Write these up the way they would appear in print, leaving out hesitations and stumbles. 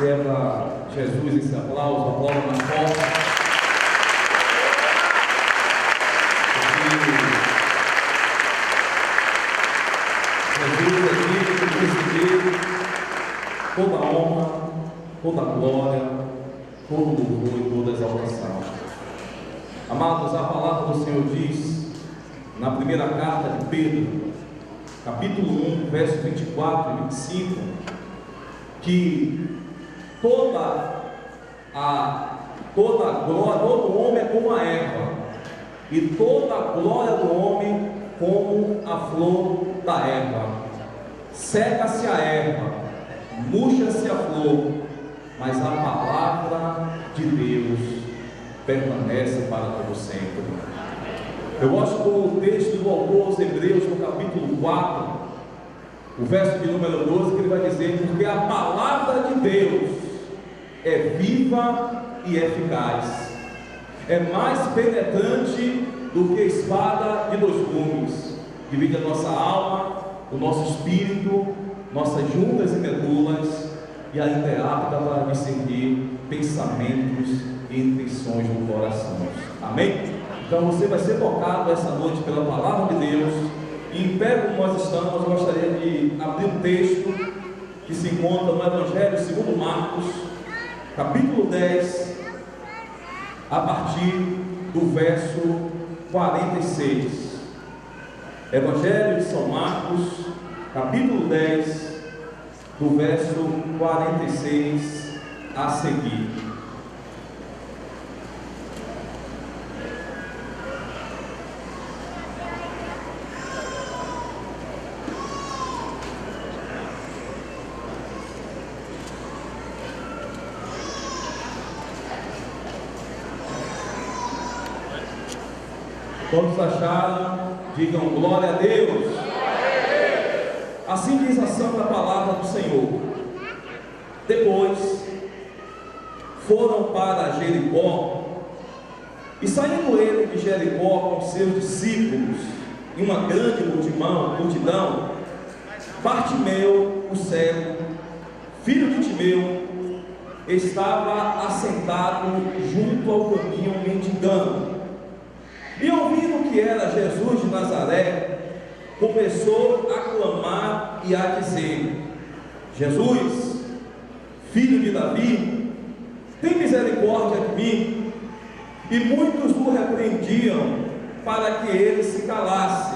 Receba Jesus esse aplauso, aplauso mais forte. Jesus aqui receber toda a honra, toda a glória, todo o louvor e toda a exaltação. Amados, a palavra do Senhor diz, na primeira carta de Pedro, capítulo 1, versos 24 e 25, que toda a glória, todo homem é como a erva, e toda a glória do homem como a flor da erva. Seca-se a erva, murcha-se a flor, mas a palavra de Deus permanece para todo sempre. Eu gosto do texto do autor aos Hebreus, no capítulo 4, o verso de número 12, que ele vai dizer: porque a palavra de Deus é viva e eficaz, é mais penetrante do que espada de dois gumes, divide a nossa alma, o nosso espírito, nossas juntas e medulas, e ainda é apta para discernir pensamentos e intenções do coração. Amém? Então você vai ser tocado essa noite pela palavra de Deus. E em pé como nós estamos, eu gostaria de abrir um texto que se encontra no Evangelho segundo Marcos, capítulo 10, a partir do verso 46. Evangelho de São Marcos, capítulo 10, do verso 46 a seguir. Todos acharam? Digam glória a Deus. Assim diz a santa palavra do Senhor. Depois foram para Jericó, e saindo ele de Jericó com seus discípulos e uma grande multidão, Bartimeu, o cego, filho de Timeu, estava assentado junto ao caminho mendigando. E ouvindo que era Jesus de Nazaré, começou a clamar e a dizer: Jesus, filho de Davi, tem misericórdia de mim. E muitos o repreendiam para que ele se calasse,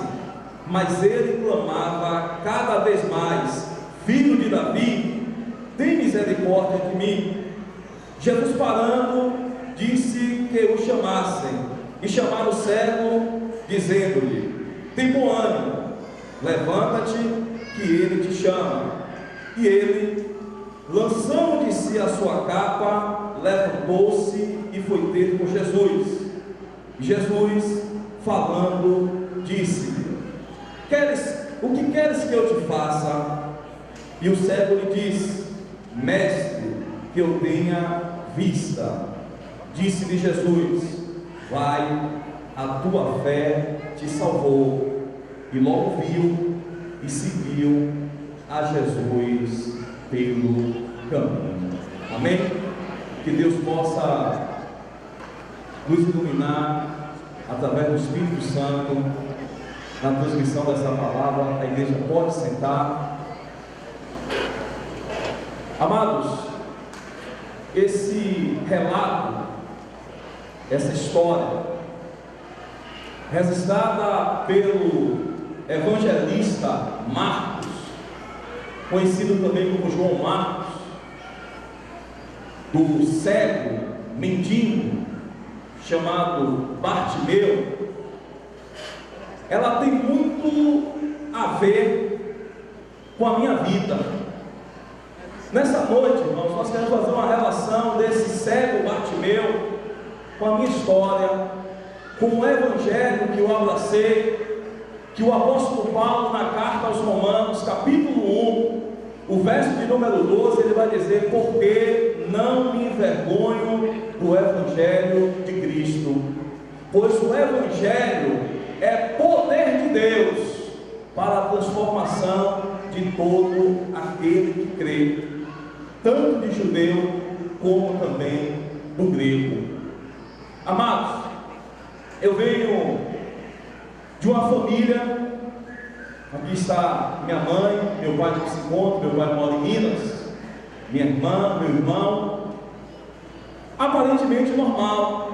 mas ele clamava cada vez mais: Filho de Davi, tem misericórdia de mim. Jesus, parando, disse que o chamassem. E chamaram o cego, dizendo-lhe: tem bom ânimo, levanta-te, que ele te chama. E ele, lançando de si a sua capa, levantou-se e foi ter com Jesus. Jesus, falando, disse-lhe: o que queres que eu te faça? E o cego lhe disse: Mestre, que eu tenha vista. Disse-lhe Jesus: vai, a tua fé te salvou. E logo viu e seguiu a Jesus pelo caminho. Amém? Que Deus possa nos iluminar através do Espírito Santo na transmissão dessa palavra. A igreja pode sentar. Amados, esse relato, essa história, registrada pelo evangelista Marcos, conhecido também como João Marcos, do cego mendigo chamado Bartimeu, ela tem muito a ver com a minha vida. Nessa noite, irmãos, nós queremos fazer uma relação desse cego Bartimeu com a minha história, com o evangelho que eu abracei, que o apóstolo Paulo, na carta aos Romanos, capítulo 1, o verso de número 12, ele vai dizer: porque não me envergonho do evangelho de Cristo, pois o evangelho é poder de Deus para a transformação de todo aquele que crê. tanto de judeu como também do grego. Amados, eu venho de uma família. Aqui está minha mãe, meu pai não se encontra, meu pai mora em Minas, minha irmã, meu irmão. Aparentemente normal.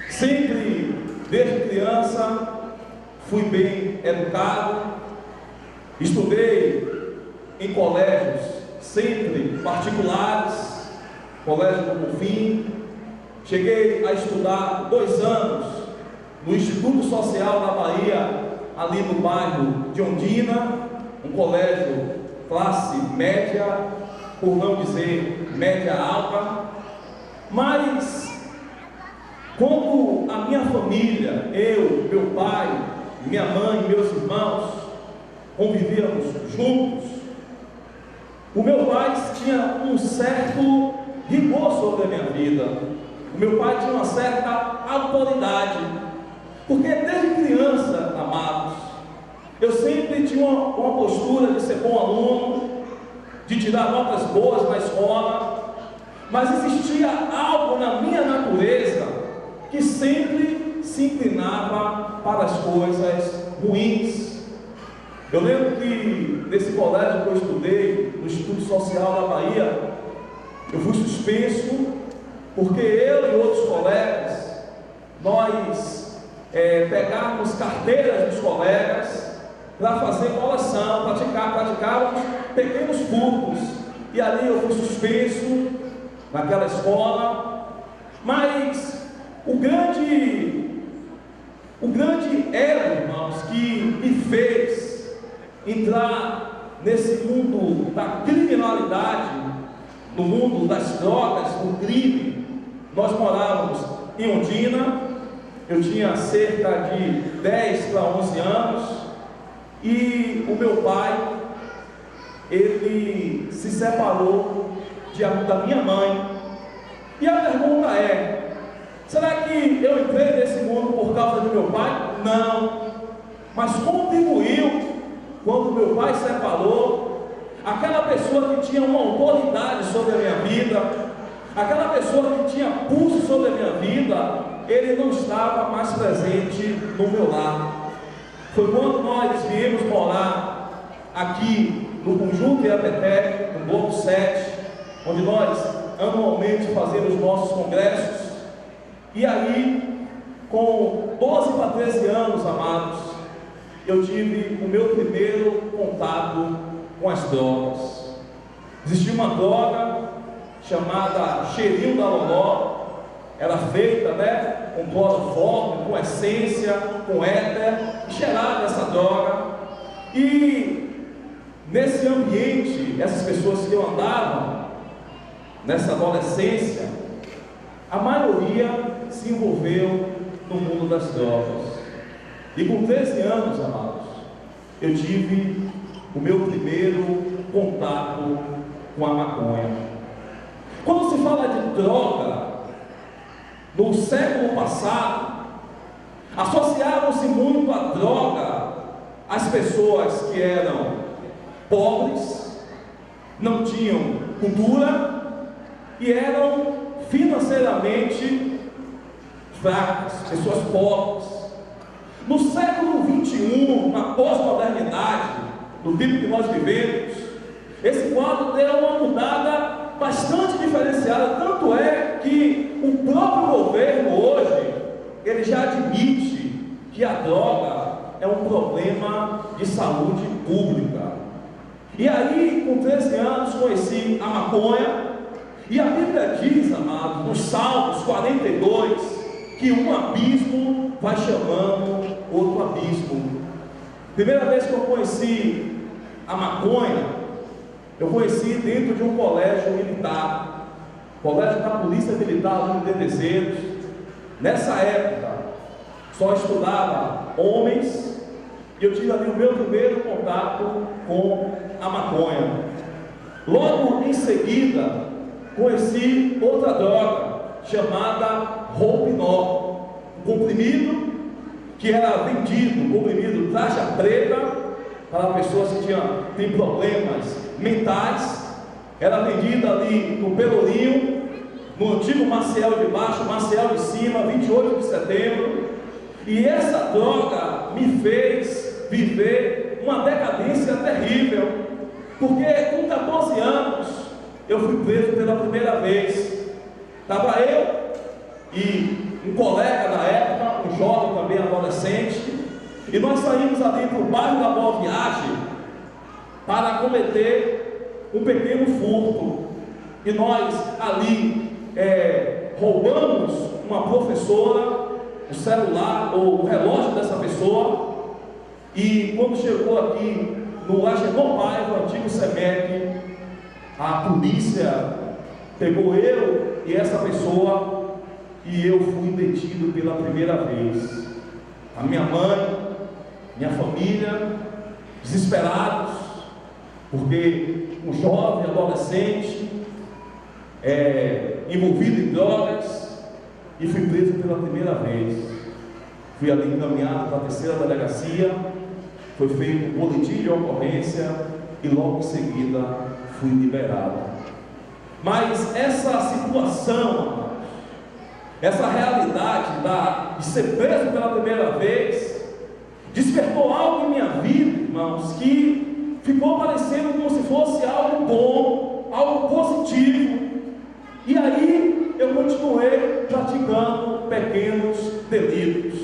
Sempre, desde criança, fui bem educado. Estudei em colégios, sempre particulares, colégio do Bonfim. Cheguei a estudar 2 anos no Instituto Social da Bahia, ali no bairro de Ondina, um colégio classe média, por não dizer média alta. Mas quando a minha família, eu, meu pai, minha mãe e meus irmãos convivíamos juntos, o meu pai tinha um certo rigor sobre a minha vida. O meu pai tinha uma certa autoridade, porque desde criança, amados, eu sempre tinha uma postura de ser bom aluno, de tirar notas boas na escola, mas existia algo na minha natureza que sempre se inclinava para as coisas ruins. Eu lembro que nesse colégio que eu estudei, no Instituto Social da Bahia, eu fui suspenso, porque eu e outros colegas, nós pegávamos carteiras dos colegas para fazer colação, praticávamos pequenos furtos, e ali eu fui suspenso naquela escola. Mas o grande elo, irmãos, que me fez entrar nesse mundo da criminalidade, no mundo das drogas, do crime. Nós morávamos em Ondina, eu tinha cerca de 10 para 11 anos, e o meu pai, ele se separou da minha mãe. E a pergunta é: será que eu entrei nesse mundo por causa do meu pai? Não, mas contribuiu quando meu pai se separou. Aquela pessoa que tinha uma autoridade sobre a minha vida, aquela pessoa que tinha pulso sobre a minha vida, ele não estava mais presente no meu lar. Foi quando nós viemos morar aqui no Conjunto Iapetec, no Bloco 7, onde nós anualmente fazemos nossos congressos. E aí, com 12 para 13 anos, amados, eu tive o meu primeiro contato com as drogas. Existia uma droga chamada cheirinho da loló. Era feita, com cloroforme, com essência, com éter, e cheirava essa droga. E nesse ambiente, essas pessoas que eu andava, nessa adolescência, a maioria se envolveu no mundo das drogas. E com 13 anos, amados, eu tive o meu primeiro contato com a maconha. Quando se fala de droga, no século passado, associavam-se muito a droga as pessoas que eram pobres, não tinham cultura e eram financeiramente fracas, pessoas pobres. No século XXI, na pós-modernidade, no tempo que nós vivemos, esse quadro deu uma mudada bastante diferenciada. Tanto é que o próprio governo hoje, ele já admite que a droga é um problema de saúde pública. E aí, com 13 anos, conheci a maconha. E a Bíblia diz, amados, nos Salmos 42, que um abismo vai chamando outro abismo. Primeira vez que eu conheci a maconha, eu conheci dentro de um colégio militar, colégio da Polícia Militar do Dedezeiros. Nessa época, só estudava homens, e eu tive ali o meu primeiro contato com a maconha. Logo em seguida, conheci outra droga, chamada Roupinol, um comprimido que era vendido, comprimido taxa preta, para pessoas que têm problemas mentais. era vendida ali no Pelourinho, no antigo Maciel de baixo, Maciel de cima, 28 de setembro. E essa droga me fez viver uma decadência terrível, porque com 14 anos eu fui preso pela primeira vez. Estava eu e um colega da época, um jovem também adolescente, e nós saímos ali para o bairro da Boa Viagem para cometer um pequeno furto. E nós ali roubamos uma professora, o celular ou o relógio dessa pessoa. E quando chegou aqui no Agenor Paiva, antigo SEMEC, a polícia pegou eu e essa pessoa, e eu fui detido pela primeira vez. A minha mãe, minha família, desesperados, porque um jovem adolescente envolvido em drogas, e fui preso pela primeira vez. Fui ali encaminhado para a terceira delegacia, foi feito um boletim de ocorrência e logo em seguida fui liberado. Mas essa situação, essa realidade de ser preso pela primeira vez, despertou algo em minha vida, irmãos, que ficou parecendo como se fosse algo bom, algo positivo. E aí eu continuei praticando pequenos delitos.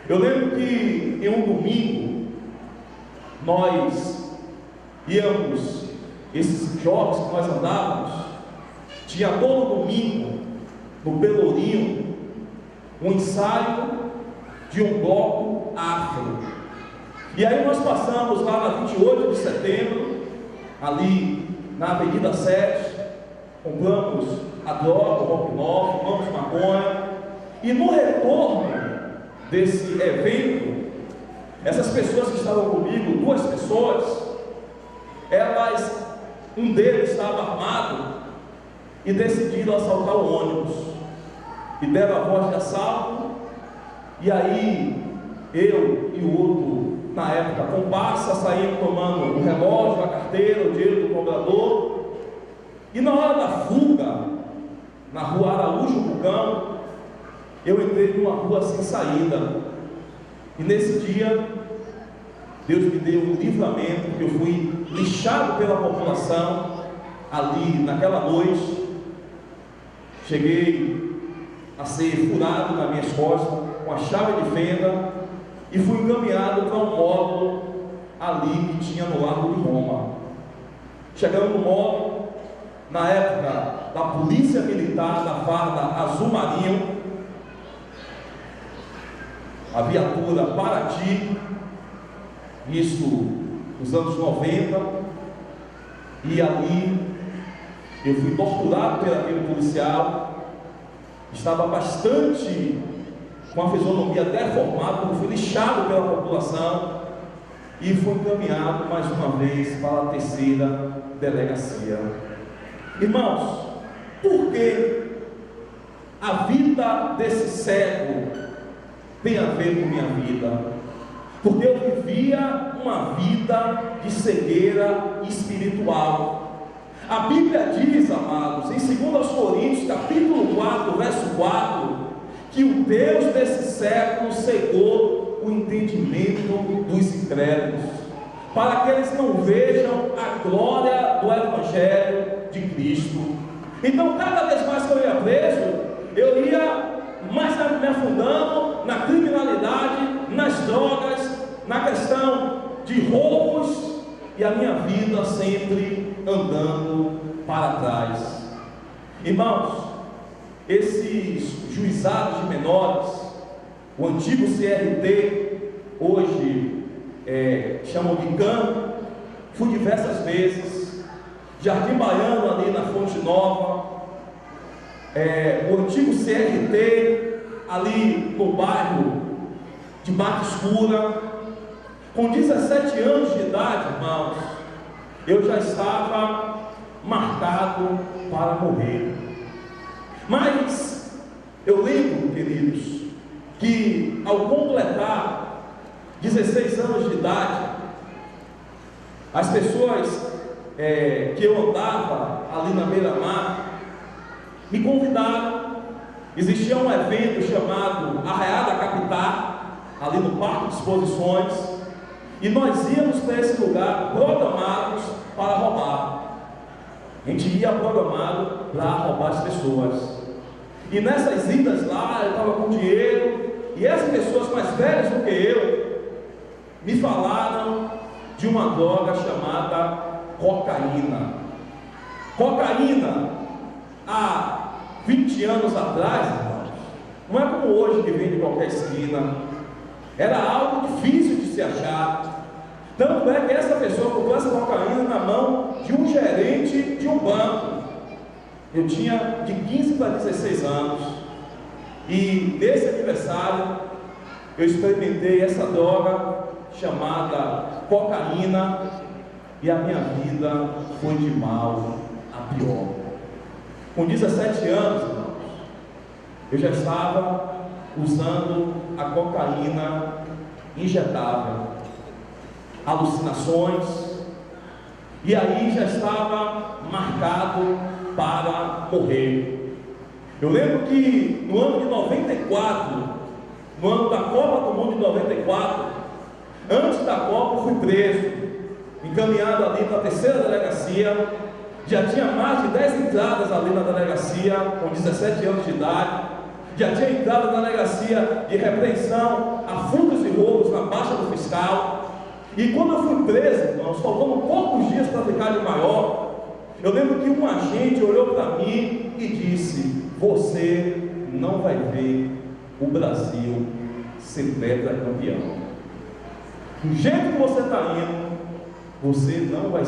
Eu lembro que em um domingo nós íamos, esses jogos que nós andávamos, tinha todo domingo no Pelourinho um ensaio de um bloco afro. E aí nós passamos lá na 28 de setembro, ali na Avenida 7, compramos a droga, o rock, fumamos maconha, e no retorno desse evento, essas pessoas que estavam comigo, 2 pessoas, um deles estava armado e decidiram assaltar o ônibus, e deram a voz de assalto. E aí eu e o outro, na época comparsa, saímos tomando o relógio, a carteira, o dinheiro do cobrador. E na hora da fuga, na rua Araújo Bucão, eu entrei numa rua sem saída. E nesse dia, Deus me deu um livramento, porque eu fui lixado pela população ali naquela noite. Cheguei a ser furado nas minhas costas com a chave de fenda e fui encaminhado para um módulo ali que tinha no Largo de Roma. Chegando no módulo, na época da Polícia Militar da Farda Azul Marinho, a viatura Paraty, isso nos anos 90, e ali eu fui torturado por aquele policial. Estava bastante com a fisionomia deformada, porque fui lixado pela população, e fui encaminhado mais uma vez para a terceira delegacia. Irmãos, por que a vida desse cego tem a ver com minha vida? Porque eu vivia uma vida de cegueira espiritual. A Bíblia diz, amados, em 2 Coríntios, capítulo 4, verso 4, que o Deus desse século cegou o entendimento dos incrédulos, para que eles não vejam a glória do Evangelho de Cristo. Então, cada vez mais que eu ia preso, eu ia mais me afundando na criminalidade, nas drogas, na questão de roubos, e a minha vida sempre andando para trás. Irmãos, esses juizados de menores, o antigo CRT, hoje chamam de CAN, fui diversas vezes. Jardim Baiano, ali na Fonte Nova, o antigo CRT, ali no bairro de Mata Escura. Com 17 anos de idade, irmãos, eu já estava marcado para morrer. Mas eu lembro, queridos, que ao completar 16 anos de idade, as pessoas que eu andava ali na beira-mar, me convidaram. Existia um evento chamado Arraiá da Capitá, ali no Parque de Exposições, e nós íamos para esse lugar programados para roubar. A gente ia programado para roubar as pessoas. E nessas idas lá, eu estava com dinheiro, e essas pessoas mais velhas do que eu me falaram de uma droga chamada cocaína. Cocaína, há 20 anos atrás, irmãos, não é como hoje que vende em qualquer esquina. Era algo difícil de se achar. Tanto é que essa pessoa comprou essa cocaína na mão de um gerente de um banco. Eu tinha de 15 para 16 anos. E nesse aniversário eu experimentei essa droga chamada cocaína, e a minha vida foi de mal a pior. Com 17 anos, irmãos, eu já estava usando a cocaína injetável, alucinações, e aí já estava marcado para morrer. Eu lembro que no ano de 94, no ano da Copa do Mundo de 94, antes da Copa eu fui preso, encaminhado ali para a terceira delegacia. Já tinha mais de 10 entradas ali na delegacia, com 17 anos de idade. Já tinha entrado na delegacia de repreensão a furtos e roubos na baixa do fiscal. E quando eu fui preso, irmãos, faltando poucos dias para ficar de maior, eu lembro que um agente olhou para mim e disse: você não vai ver o Brasil ser tetracampeão. Do jeito que você está indo, você não vai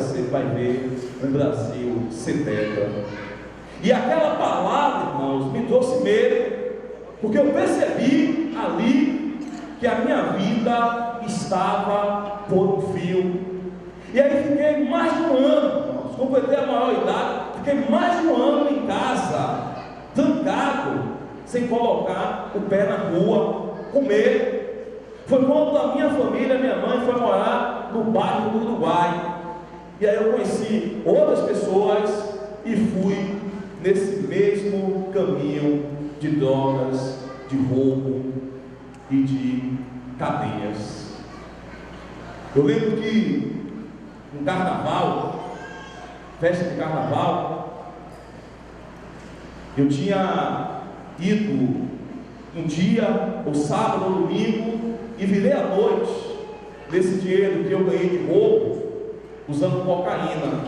ver o Brasil ser tetra. E aquela palavra, irmãos, me trouxe medo, porque eu percebi ali que a minha vida estava por um fio. E aí fiquei mais de um ano, irmãos, completei a maior idade, fiquei mais de um ano em casa, trancado, sem colocar o pé na rua, com medo. Foi quando a minha família, minha mãe, foi morar no bairro do Uruguai. E aí eu conheci outras pessoas e fui nesse mesmo caminho de drogas, de roubo e de cadeias. Eu lembro que no carnaval, festa de carnaval, eu tinha ido um dia, ou sábado ou domingo, e virei à noite desse dinheiro que eu ganhei de roubo, usando cocaína.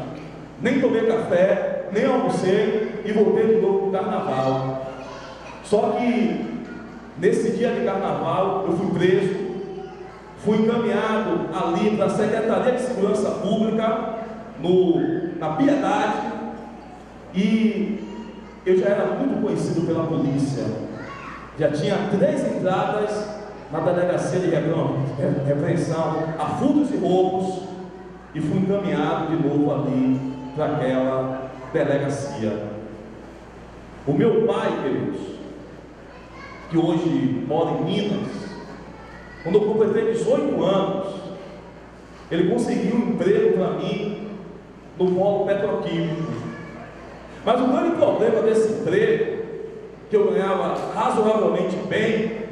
Nem tomei café, nem almocei, e voltei de novo para o carnaval. Só que nesse dia de carnaval eu fui preso, fui encaminhado ali para a Secretaria de Segurança Pública, na Piedade, e eu já era muito conhecido pela polícia. Já tinha 3 entradas na delegacia de repreensão a furtos e roubos, e fui encaminhado de novo ali para aquela delegacia. O meu pai, queridos, que hoje mora em Minas, quando eu completei 18 anos, ele conseguiu um emprego para mim no polo petroquímico. Mas o grande problema desse emprego, que eu ganhava razoavelmente bem,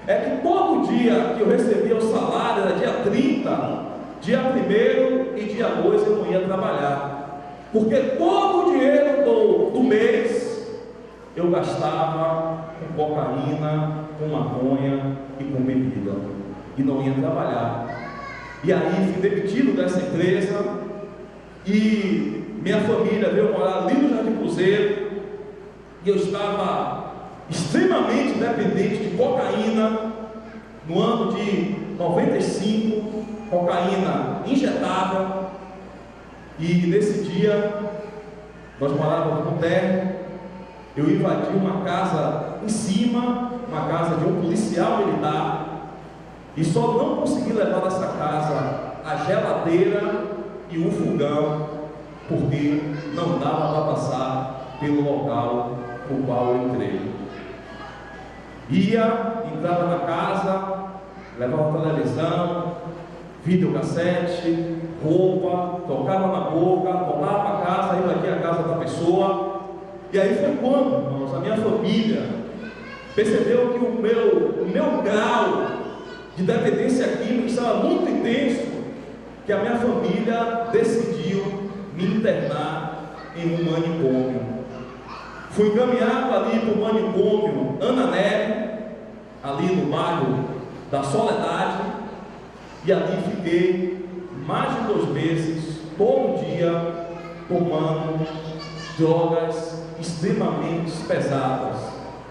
é que todo dia que eu recebia o salário, era dia 30, dia 1º e dia 2 eu não ia trabalhar, porque todo o dinheiro do mês eu gastava com cocaína, com maconha e com bebida, e não ia trabalhar. E aí fui demitido dessa empresa, e minha família veio morar ali no Jardim Cruzeiro, e eu estava extremamente dependente de cocaína. No ano de 95, cocaína injetável. E nesse dia nós morávamos no térreo. Eu invadi uma casa em cima, uma casa de um policial militar, e só não consegui levar dessa casa a geladeira e o fogão, porque não dava para passar pelo local no qual eu entrei. Entrava na casa, levava televisão, videocassete, roupa, tocava na boca, voltava para casa, ia aqui a casa da pessoa. E aí foi quando, irmãos, a minha família percebeu que o meu grau de dependência química estava muito intenso, que a minha família decidiu me internar em um manicômio. Fui encaminhado ali para o manicômio Ana Nery, ali no bairro da Soledade, e ali fiquei mais de 2 meses, todo dia, tomando drogas extremamente pesadas,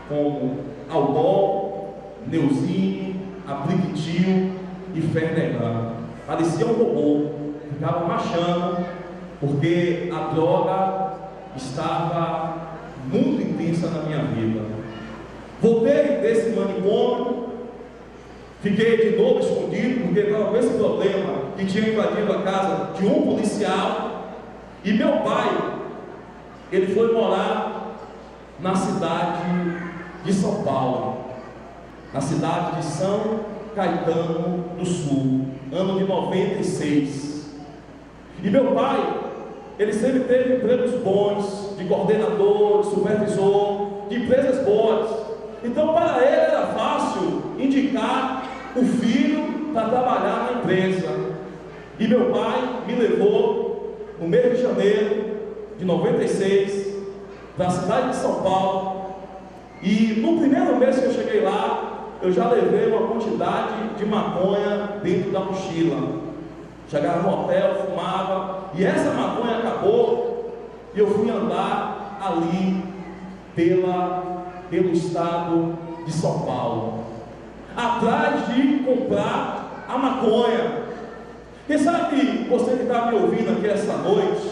como Aldol, Neosine, Apliquitil e Fernergan. Parecia um robô, ficava marchando, porque a droga estava muito intensa na minha vida. Voltei desse manicômio, fiquei de novo escondido, porque estava com esse problema que tinha invadido a casa de um policial. E meu pai, ele foi morar na cidade de São Paulo, na cidade de São Caetano do Sul, ano de 96. E meu pai, ele sempre teve empregos bons, de coordenador, de supervisor, de empresas boas. Então para ele era fácil indicar o filho para trabalhar na empresa. E meu pai me levou no mês de janeiro de 96 para a cidade de São Paulo. E no primeiro mês que eu cheguei lá, eu já levei uma quantidade de maconha dentro da mochila. Chegava no hotel, fumava, e essa maconha acabou, e eu fui andar ali pelo estado de São Paulo, atrás de comprar a maconha. Quem sabe você que está me ouvindo aqui essa noite,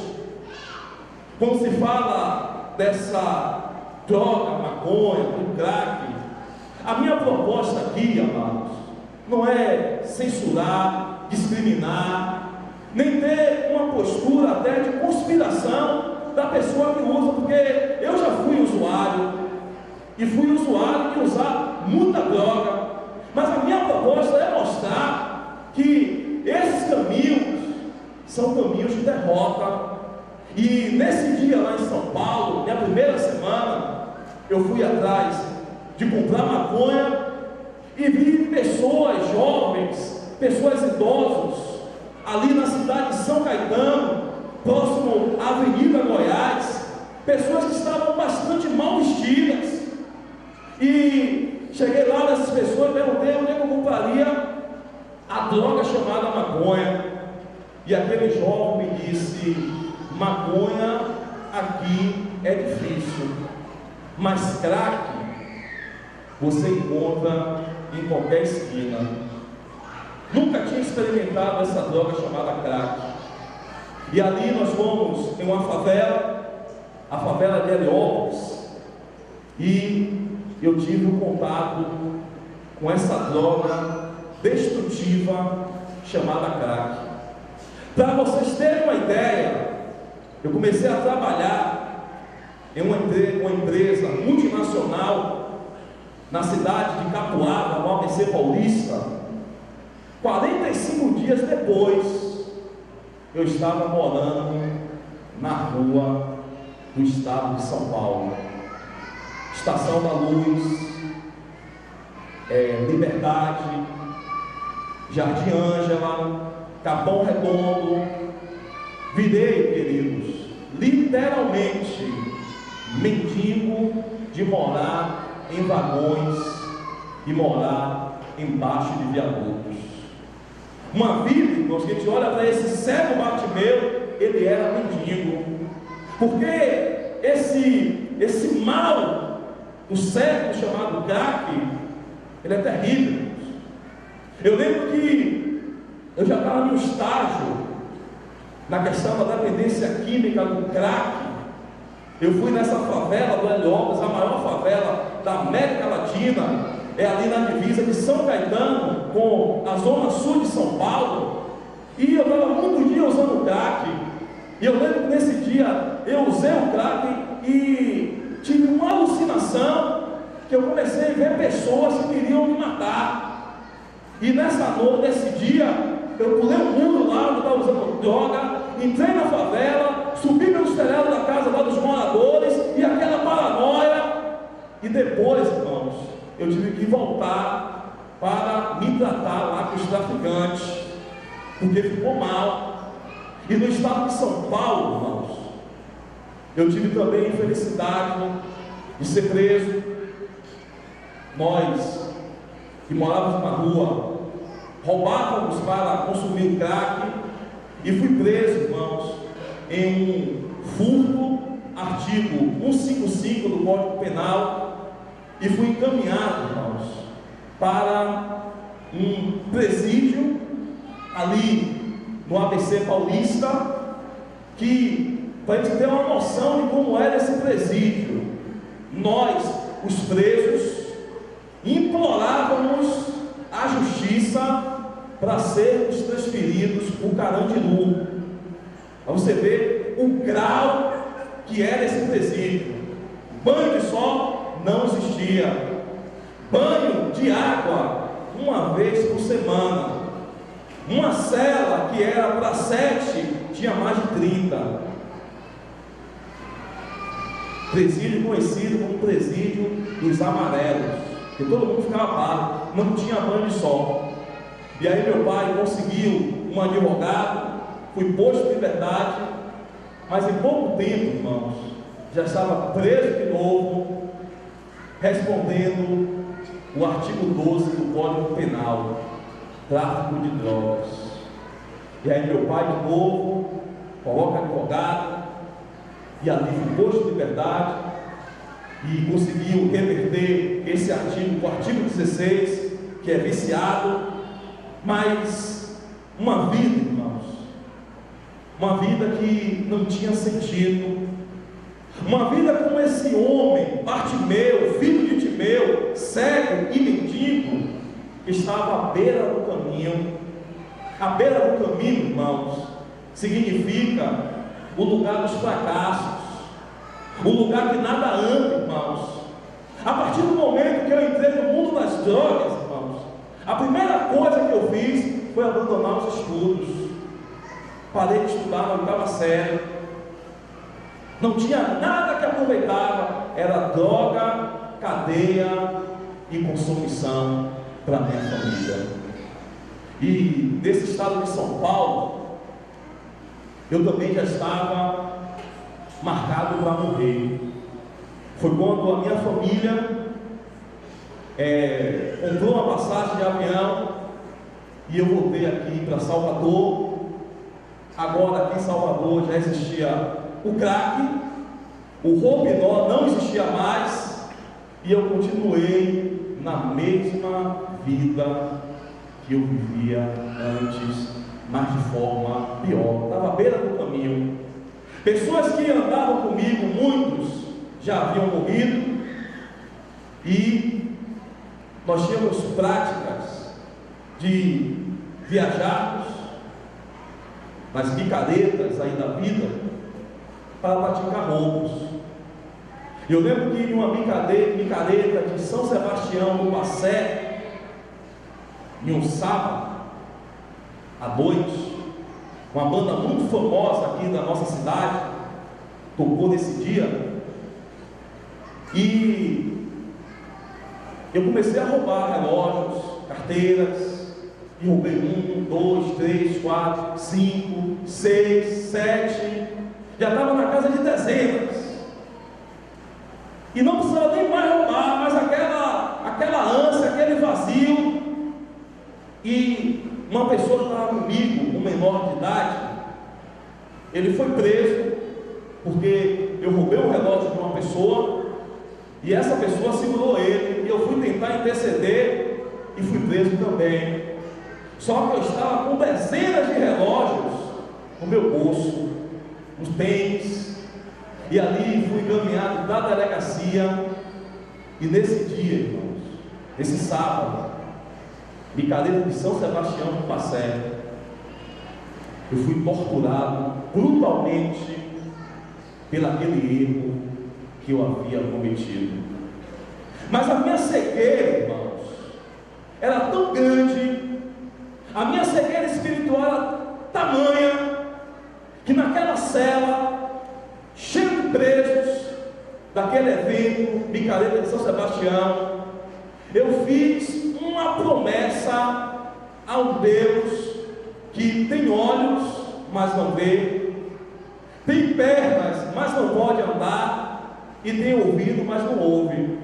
quando se fala dessa droga, maconha, do crack, a minha proposta aqui, amados, não é censurar, discriminar, nem ter uma postura até de conspiração da pessoa que usa, porque eu já fui usuário, e fui usuário de usar muita droga, mas a minha proposta é mostrar que esses caminhos são caminhos de derrota. E nesse dia lá em São Paulo, minha primeira semana, eu fui atrás de comprar maconha e vi pessoas jovens, pessoas idosos, ali na cidade de São Caetano, próximo à Avenida Goiás, pessoas que estavam bastante mal vestidas. E cheguei lá nessas pessoas e perguntei onde é que eu compraria a droga chamada maconha. E aquele jovem me disse: maconha aqui é difícil, mas crack você encontra em qualquer esquina. Nunca tinha experimentado essa droga chamada crack. E ali nós fomos em uma favela, a favela de Heliópolis, e eu tive um contato com essa droga destrutiva chamada crack. Para vocês terem uma ideia, eu comecei a trabalhar em uma empresa multinacional na cidade de Capuava, no ABC Paulista. 45 dias depois, eu estava morando na rua do estado de São Paulo, Estação da Luz, Liberdade, Jardim Ângela, Capão Redondo. Virei, queridos, literalmente mendigo de morar em vagões e morar embaixo de viadutos. Uma vida, irmãos, que a gente olha para esse cego Bartimeu, ele era mendigo, porque esse mal do cego chamado crack, ele é terrível. Eu lembro que eu já estava no estágio na questão da dependência química do crack. Eu fui nessa favela do Heliópolis, a maior favela da América Latina, é ali na divisa de São Caetano com a zona sul de São Paulo. E eu estava muito dia usando crack, e eu lembro que nesse dia eu usei o crack e tive uma alucinação, que eu comecei a ver pessoas que queriam me matar. E nessa noite, nesse dia, eu pulei um muro lá, eu estava usando droga, entrei na favela, subi pelos telhados da casa lá dos moradores, e aquela paranoia. E depois, irmãos, eu tive que voltar para me tratar lá com os traficantes, porque ficou mal. E no estado de São Paulo, irmãos, eu tive também a infelicidade de ser preso. Nós que morávamos na rua, roubávamos para consumir o crack, e fui preso, irmãos, em um furto, artigo 155 do Código Penal, e fui encaminhado, irmãos, para um presídio ali no ABC Paulista, que, para a gente ter uma noção de como era esse presídio, nós, os presos, implorávamos a justiça para sermos transferidos para o Carandiru, para você ver o grau que era esse presídio. Banho de sol não existia, banho de água uma vez por semana, uma cela que era para 7 tinha mais de 30. Presídio conhecido como presídio dos amarelos, que todo mundo ficava parado, não tinha banho de sol. E aí meu pai conseguiu um advogado, fui posto em liberdade, mas em pouco tempo, irmãos, já estava preso de novo, respondendo o artigo 12 do Código Penal, tráfico de drogas. E aí meu pai de novo coloca advogado, e ali fui posto em liberdade, e conseguiu reverter esse artigo, o artigo 16, que é viciado. Mas uma vida, irmãos, uma vida que não tinha sentido, uma vida como esse homem, Bartimeu, filho de Timeu, cego e mendigo, que estava à beira do caminho. À beira do caminho, irmãos, significa o lugar dos fracassos, o lugar que nada anda, irmãos. A partir do momento que eu entrei no mundo das drogas, irmãos, a primeira coisa que eu fiz foi abandonar os estudos. Parei de estudar na oitava série. Não tinha nada que aproveitava, era droga, cadeia e consumição para minha família. E nesse estado de São Paulo, eu também já estava marcado para morrer. Foi quando a minha família comprou uma passagem de avião e eu voltei aqui para Salvador. Agora aqui em Salvador já existia o crack, o roupinol não existia mais, e eu continuei na mesma vida que eu vivia antes, mas de forma pior. Estava à beira do caminho. Pessoas que andavam comigo, muitos já haviam morrido, e nós tínhamos práticas de viajarmos nas picaretas aí da vida para praticar roubos. Eu lembro que em uma picareta de São Sebastião do Passé, em um sábado à noite, uma banda muito famosa aqui da nossa cidade tocou nesse dia, e eu comecei a roubar relógios, carteiras, e roubei 1, 2, 3, 4, 5, 6, 7, já estava na casa de dezenas, e não precisava nem mais roubar, mas aquela ânsia, aquele vazio. E uma pessoa que estava comigo, um menor de idade, ele foi preso, porque eu roubei o relógio de uma pessoa, e essa pessoa segurou ele, e eu fui tentar interceder, e fui preso também. Só que eu estava com dezenas de relógios no meu bolso, nos tênis, e ali fui encaminhado da delegacia. E nesse dia, irmãos, esse sábado, picareta de São Sebastião do Passé, eu fui torturado brutalmente pelaquele erro que eu havia cometido. Mas a minha cegueira, irmãos, era tão grande, a minha cegueira espiritual daquele evento, Micareta de São Sebastião, eu fiz uma promessa ao Deus que tem olhos, mas não vê, tem pernas, mas não pode andar, e tem ouvido, mas não ouve.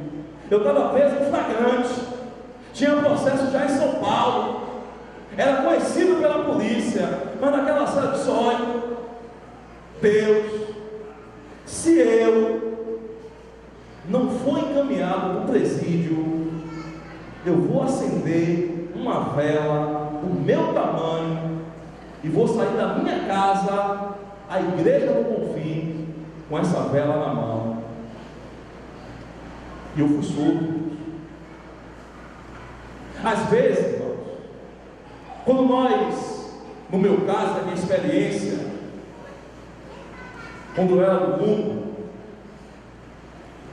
Eu estava preso em flagrante, tinha processo já em São Paulo, era conhecido pela polícia, mas naquela sala de sonho, Deus, se eu não for encaminhado para o presídio, eu vou acender uma vela do meu tamanho e vou sair da minha casa, a igreja do Bonfim, com essa vela na mão. E eu fui solto. Às vezes, irmãos, quando nós, no meu caso, na minha experiência, quando eu era do mundo,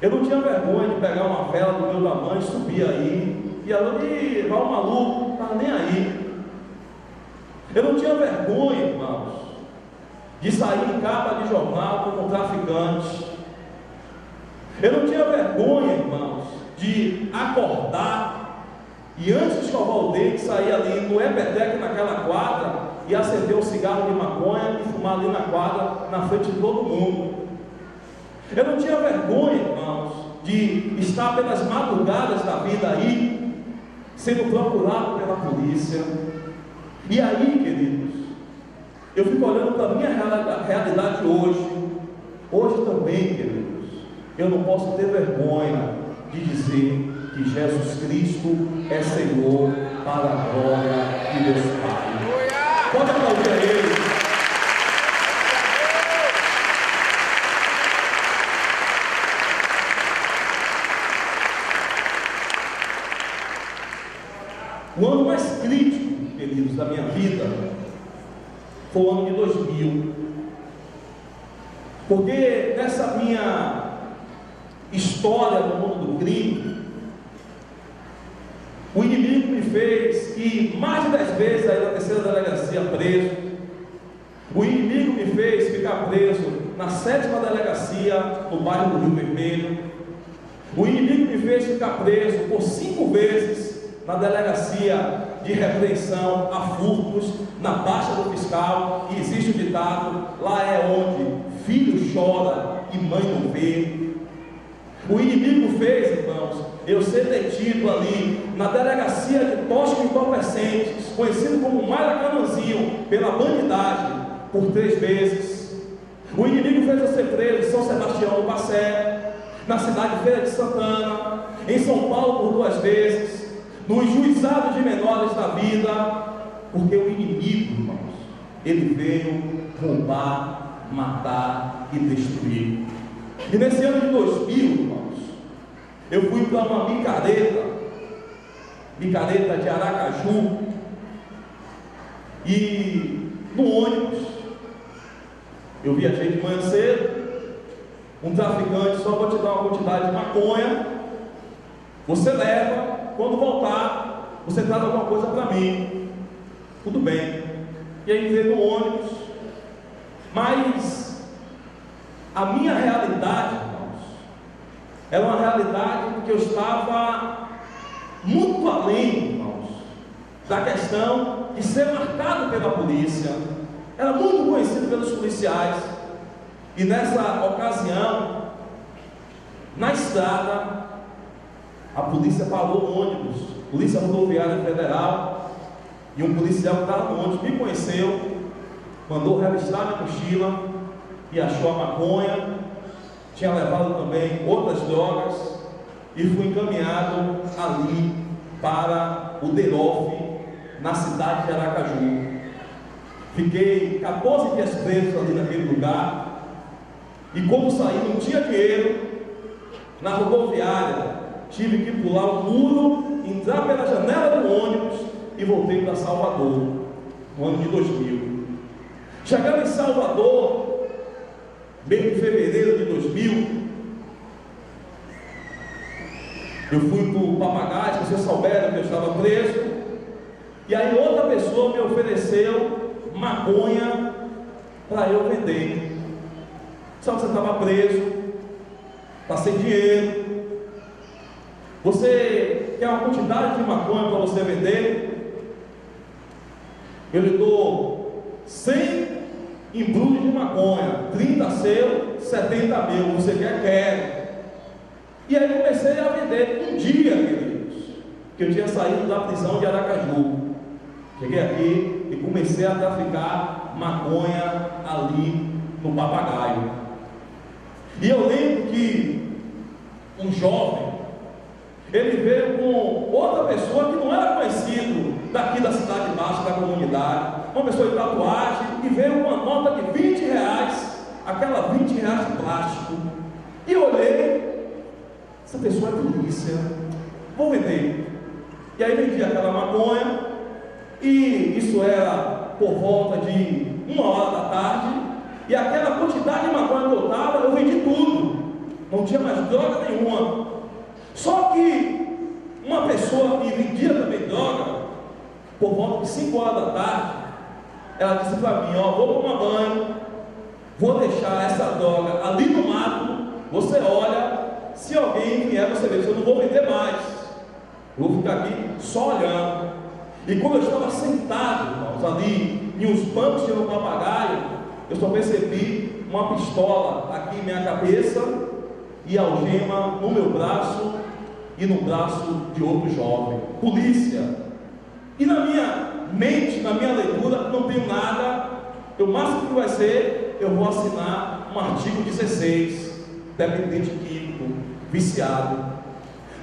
eu não tinha vergonha de pegar uma vela do meu tamanho e subir aí, e ali, vai o maluco, não estava nem aí. Eu não tinha vergonha, irmãos, de sair em capa de jornal como traficante. Eu não tinha vergonha, irmãos, de acordar e antes de escovar o dente, sair ali no Epeteco, naquela quadra, e acender um cigarro de maconha e fumar ali na quadra, na frente de todo mundo. Eu não tinha vergonha, irmãos, de estar pelas madrugadas da vida aí, sendo procurado pela polícia. E aí, queridos, eu fico olhando para a minha realidade hoje. Hoje também, queridos, eu não posso ter vergonha de dizer que Jesus Cristo é Senhor, para a glória de Deus Pai. Pode aplaudir a Ele. O ano mais crítico, queridos, da minha vida foi o ano de 2000, porque nessa minha história no mundo do crime, o inimigo me fez ir mais de 10 vezes aí na terceira delegacia preso. O inimigo me fez ficar preso na 7ª delegacia no bairro do Rio Vermelho. O inimigo me fez ficar preso por 5 vezes na delegacia de repreensão a furtos, na Baixa do Fiscal. E existe o ditado: lá é onde filho chora e mãe não vê. O inimigo fez, irmãos, eu ser detido ali na delegacia de Tosca e Entorpecentes, conhecido como Maracanãzinho, pela bandidagem, por 3 vezes. O inimigo fez eu ser preso em São Sebastião do Passé, na cidade de Feira de Santana, em São Paulo por 2 vezes, no juizado de menores da vida, porque o inimigo, irmãos, ele veio roubar, matar e destruir. E nesse ano de 2000, irmãos, eu fui para uma micareta de Aracaju, e no ônibus, eu viajei de manhã cedo, um traficante: só vou te dar uma quantidade de maconha, você leva, quando voltar, você traz alguma coisa para mim. Tudo bem. E aí veio no ônibus, mas a minha realidade, irmãos, era uma realidade porque eu estava muito além, irmãos, da questão de ser marcado pela polícia. Era muito conhecido pelos policiais. E nessa ocasião, na estrada, a polícia parou o ônibus, Polícia Rodoviária Federal, e um policial que estava no ônibus me conheceu, mandou revistar minha mochila e achou a maconha, tinha levado também outras drogas, e fui encaminhado ali para o DEROF, na cidade de Aracaju. Fiquei 14 dias preso ali naquele lugar, e quando saí não tinha dinheiro. Na rodoviária tive que pular o muro, entrar pela janela do ônibus e voltei para Salvador, no ano de 2000. Chegando em Salvador, mês de fevereiro de 2000, eu fui para o Papagaio, que vocês souberam que eu estava preso, e aí outra pessoa me ofereceu maconha para eu vender. Só que você estava preso, está sem dinheiro, você quer uma quantidade de maconha para você vender, eu lhe dou 100 embrulhos de maconha, 30 seu, 70 meu, você quer? E aí comecei a vender. Um dia, queridos, que eu tinha saído da prisão de Aracaju, cheguei aqui e comecei a traficar maconha ali no Papagaio. E eu lembro que um jovem, ele veio com outra pessoa que não era conhecido daqui da Cidade Baixa, da comunidade, uma pessoa de tatuagem, e veio com uma nota de 20 reais, aquela 20 reais de plástico. E eu olhei, essa pessoa é polícia, vou vender. E aí vendi aquela maconha, e isso era por volta de 1h da tarde, e aquela quantidade de maconha que eu estava, eu vendi tudo, não tinha mais droga nenhuma. Só que uma pessoa que vendia também droga, por volta de 5h da tarde, ela disse para mim: ó, vou tomar banho, vou deixar essa droga ali no mato, você olha, se alguém vier você ver, eu não vou vender mais, eu vou ficar aqui só olhando. E quando eu estava sentado, irmãos, ali em uns bancos de um papagaio, eu só percebi uma pistola aqui em minha cabeça e algema no meu braço e no braço de outro jovem. Polícia. E na minha mente, na minha leitura, não tenho nada. O máximo que vai ser, eu vou assinar um artigo 16, dependente químico, viciado.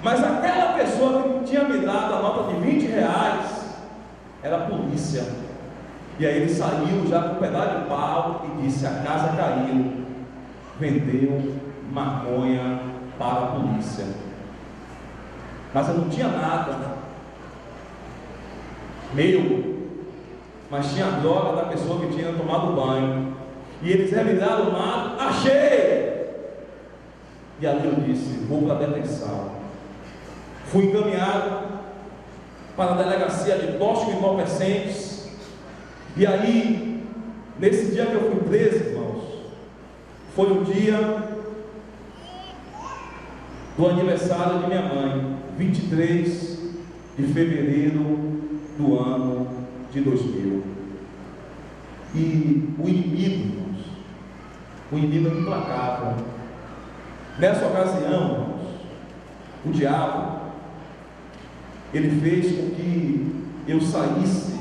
Mas aquela pessoa que tinha me dado a nota de 20 reais era a polícia. E aí ele saiu já com um pedaço de pau e disse: a casa caiu, vendeu maconha para a polícia. Mas eu não tinha nada meu, mas tinha a droga da pessoa que tinha tomado banho. E eles reviraram o mato: achei! E ali eu disse: vou para a detenção. Fui encaminhado para a delegacia de tóxicos e entorpecentes. E aí, nesse dia que eu fui preso, irmãos, foi o dia do aniversário de minha mãe, 23 de fevereiro do ano de 2000. E o inimigo, irmãos, o inimigo é implacável. Nessa ocasião, irmãos, o diabo, ele fez com que eu saísse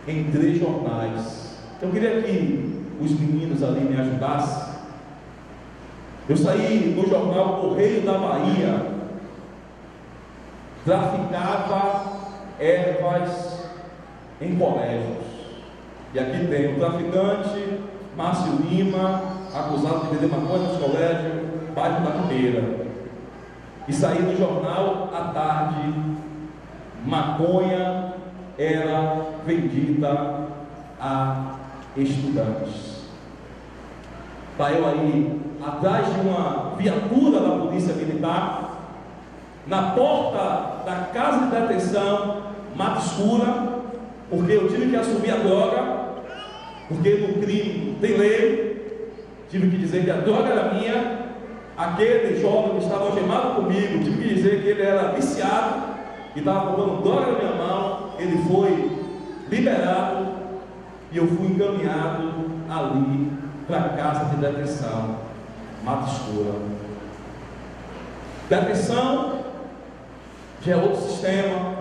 em 3 jornais. Eu queria que os meninos ali me ajudassem. Eu saí no jornal Correio da Bahia, traficava ervas em colégios. E aqui tem o traficante Márcio Lima, acusado de vender maconha nos colégios, bairro da Ribeira. E saí no jornal à tarde: maconha era vendida a estudantes. Está eu aí atrás de uma viatura da polícia militar, na porta da casa de detenção, mata escura, porque eu tive que assumir a droga, porque no crime tem lei, tive que dizer que a droga era minha. Aquele jovem que estava algemado comigo, tive que dizer que ele era viciado e estava comprando droga na minha mão. Ele foi liberado e eu fui encaminhado ali para a casa de detenção, Mata Escura. Detenção já é outro sistema,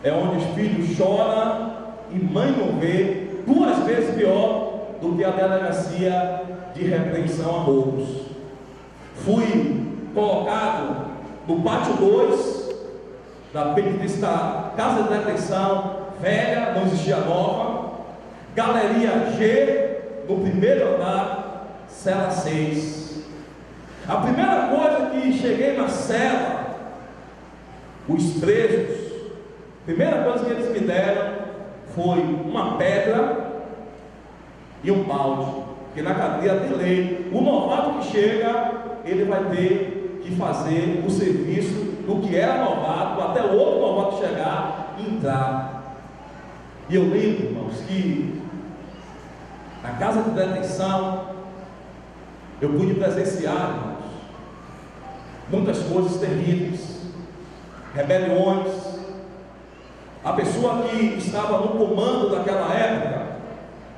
é onde os filhos choram e mãe não vê, 2 vezes pior do que a delegacia de repreensão a roubos. Fui colocado no pátio 2 da penitenciária, casa de detenção velha, não existia nova, galeria G, no primeiro andar, cela 6. A primeira coisa que cheguei na cela, os presos, a primeira coisa que eles me deram foi uma pedra e um balde, porque na cadeia tem lei, o novato que chega, ele vai ter que fazer o serviço do que era novato, até o outro novato chegar e entrar. E eu lembro, irmãos, que na casa de detenção, Eu pude presenciar, irmãos, muitas coisas terríveis, rebeliões. A pessoa que estava no comando daquela época,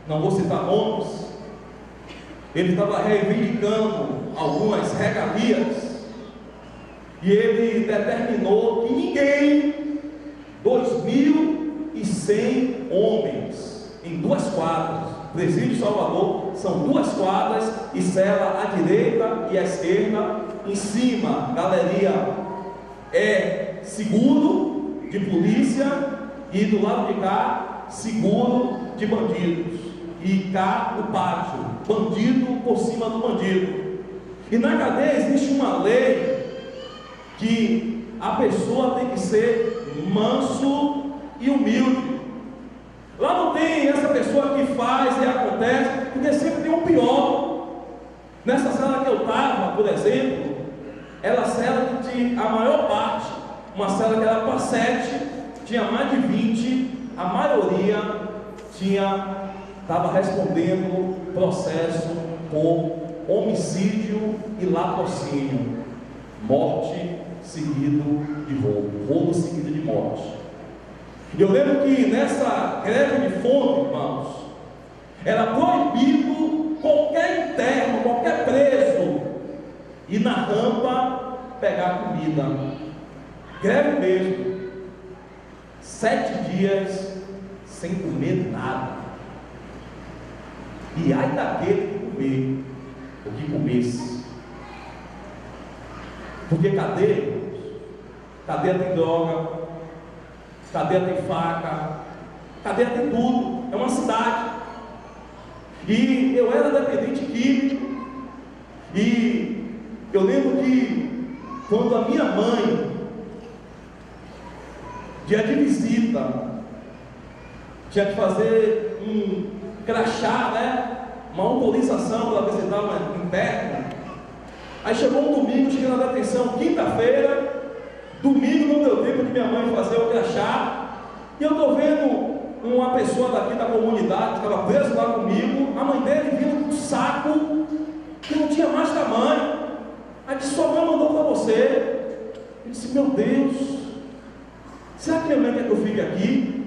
não vou citar nomes, ele estava reivindicando algumas regalias, e ele determinou que ninguém, 2.100 homens, em 2 quadras, Presídio Salvador, são 2 quadras e cela à direita e à esquerda, em cima, galeria é seguro de polícia, e do lado de cá, seguro de bandidos, e cá o pátio, bandido por cima do bandido. E na cadeia existe uma lei que a pessoa tem que ser manso e humilde. Lá não tem essa pessoa que faz e acontece, porque sempre tem um pior. Nessa cela que eu estava, por exemplo, era a cela que tinha a maior parte, uma cela que era para 7, tinha mais de 20, a maioria estava respondendo processo por homicídio e latrocínio, morte seguido de roubo seguido de morte. Eu lembro que nessa greve de fome, irmãos, era proibido qualquer interno, qualquer preso ir na rampa pegar comida. Greve mesmo. 7 dias sem comer nada. E ai daquele que comer, ou que comesse. Porque cadeia, cadeia tem droga, cadeia tem faca, cadeia tem tudo, é uma cidade. E eu era dependente químico, e eu lembro que quando a minha mãe, dia de visita, tinha que fazer um crachá, né? Uma autorização para visitar uma interna. Aí chegou um domingo, cheguei na detenção, quinta-feira. Domingo não deu tempo de minha mãe fazer o crachá. E eu estou vendo uma pessoa daqui da comunidade, que estava preso lá comigo, a mãe dele vindo com um saco que não tinha mais tamanho. Aí disse: sua mãe mandou para você. Eu disse: meu Deus, será que minha mãe quer que eu fique aqui?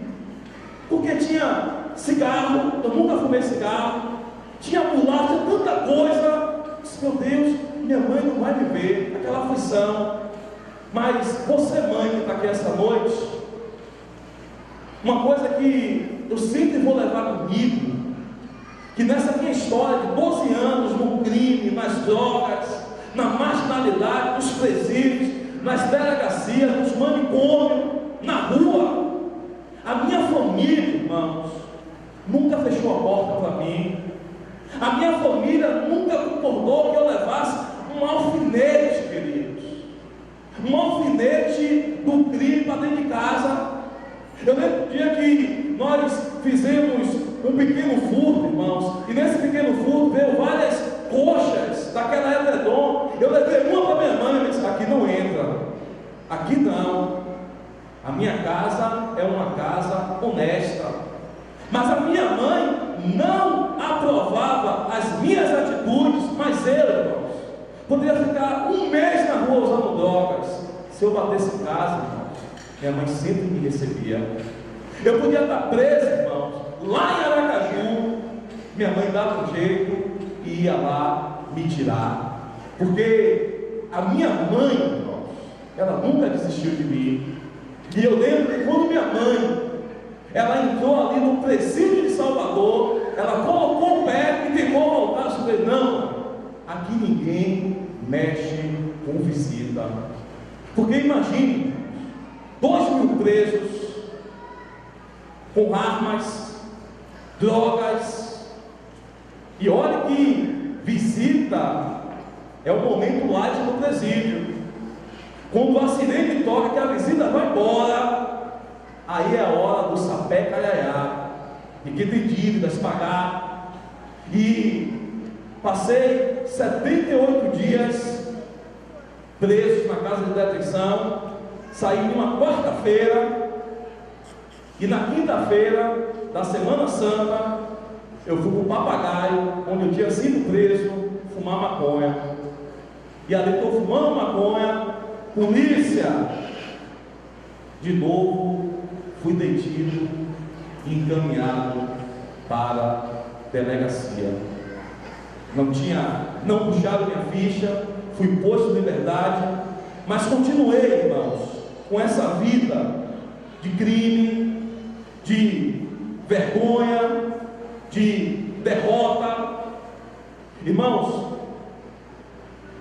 Porque tinha cigarro, eu nunca fumei cigarro, tinha mulato, tinha tanta coisa. Eu disse: meu Deus, minha mãe não vai me ver, aquela aflição. Mas você, mãe, que está aqui essa noite, uma coisa que eu sempre vou levar comigo, que nessa minha história de 12 anos no crime, nas drogas, na marginalidade, nos presídios, nas delegacias, nos manicômios, na rua, a minha família, irmãos, nunca fechou a porta para mim. A minha família nunca concordou que eu levasse um alfinete, queridos, um alfinete do crime para dentro de casa. Eu lembro do dia que nós fizemos um pequeno furto, irmãos, e nesse pequeno furto veio várias coxas daquela edredom. Eu levei uma para minha mãe e disse: aqui não entra, aqui não. A minha casa é uma casa honesta. Mas a minha mãe não aprovava as minhas atitudes. Mas eu, irmãos, poderia ficar um mês na rua usando drogas. Se eu batesse em casa, irmãos, minha mãe sempre me recebia. Eu podia estar preso, irmãos, lá em Aracaju. Minha mãe dava um jeito e ia lá me tirar. Porque a minha mãe, irmãos, ela nunca desistiu de mim. E eu lembro que quando minha mãe, ela entrou ali no presídio de Salvador, ela colocou o pé e tentou voltar. Eu falei: não, aqui ninguém mexe com visita. Porque imagine, 2.000 presos, com armas, drogas, e olha que visita é o momento light no presídio. Quando o acidente toca, que a visita vai embora, aí é a hora do sapé calhaiá, de quem tem dívidas pagar. E passei 78 dias preso na casa de detenção. Saí numa quarta-feira, e na quinta-feira da Semana Santa eu fui para o Papagaio, onde eu tinha sido preso. fumar maconha. E ali estou fumando maconha, polícia. De novo, fui detido e encaminhado para a delegacia. Não puxaram minha ficha, fui posto em liberdade, mas continuei, irmãos, com essa vida de crime, de vergonha, de derrota. Irmãos,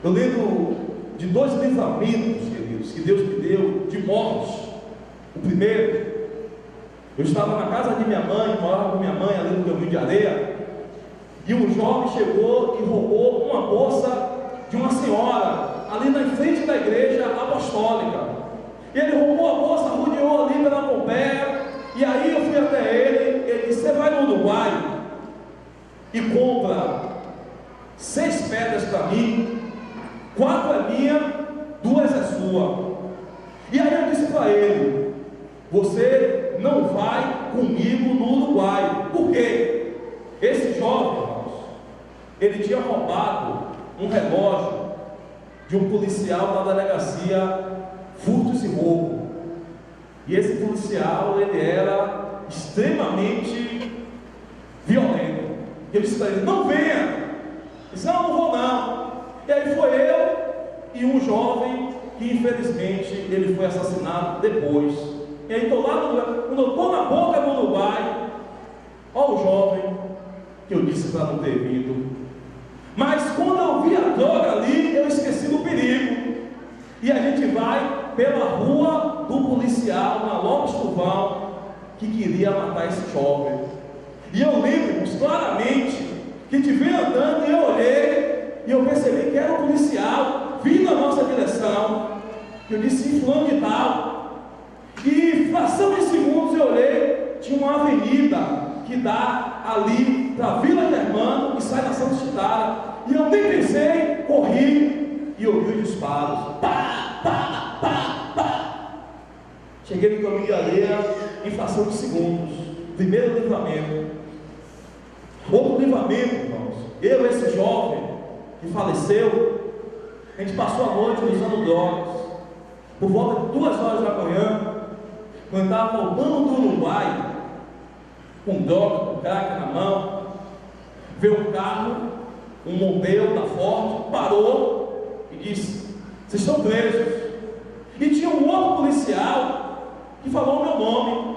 eu lembro de 2 livramentos, queridos, que Deus me deu de morte. O primeiro, eu estava na casa de minha mãe, morava com minha mãe ali no Caminho de Areia, e um jovem chegou e roubou uma bolsa de uma senhora, ali na frente da igreja apostólica. E ele roubou a bolsa, rodeou ali pela Pompeia, e aí eu fui até ele disse: você vai no Uruguai e compra 6 pedras para mim, 4 é minha, 2 é sua. E aí eu disse para ele: você não vai comigo no Uruguai. Por quê? Esse jovem, irmãos, ele tinha roubado um relógio de um policial da delegacia Furtos e Roubo. E esse policial, ele era extremamente violento. Eu disse para ele: não venha. Ele disse: não vou não. E aí foi eu e um jovem que infelizmente ele foi assassinado depois. E aí estou lá, quando eu estou na boca do Uruguai, olha o jovem que eu disse para não ter vindo. Mas quando eu vi a droga ali, eu esqueci do perigo. E a gente vai pela rua do policial, na Lopes Tuvão, que queria matar esse jovem. E eu lembro claramente que te veio andando e eu olhei, e eu percebi que era um policial vindo na nossa direção. Eu disse: fulano de tal. E fração de segundos eu olhei, tinha uma avenida que dá ali para a Vila Germano e sai da Santa Chitara. E eu nem pensei, corri e ouvi os disparos. Pá, pá, pá, pá. Cheguei no Caminho de Areia em fração de segundos. Primeiro livramento. Outro livramento, irmãos. Eu, esse jovem que faleceu, a gente passou a noite usando drogas. Por volta de 2 horas da manhã, quando eu estava voltando do Uruguai, com droga, com crack na mão, veio um carro, um modelo da Ford, parou e disse: vocês estão presos. E tinha um outro policial que falou o meu nome.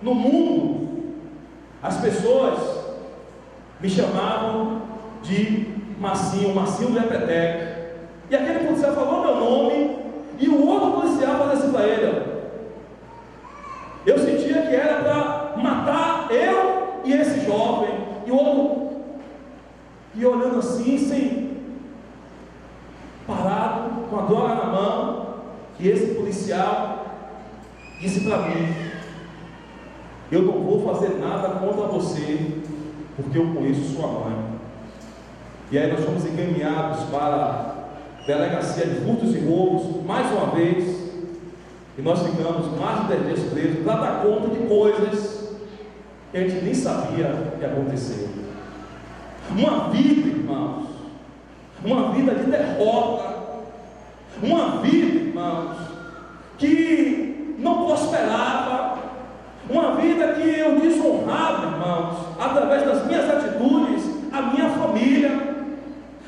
No mundo, as pessoas me chamavam de Massinho, Massinho do Epetec. E aquele policial falou meu nome, e o outro policial falou assim para ele: eu sentia que era para matar eu e esse jovem. E o outro, e olhando assim, sem parado, com a droga na mão. E esse policial disse para mim: eu não vou fazer nada contra você, porque eu conheço sua mãe. E aí nós fomos encaminhados para a delegacia de furtos e roubos, mais uma vez. E nós ficamos mais de 10 dias presos para dar conta de coisas que a gente nem sabia que aconteceu. Uma vida, irmãos, uma vida de derrota, uma vida, irmãos, que não prosperava, uma vida que eu desonrava, irmãos, através das minhas atitudes, a minha família.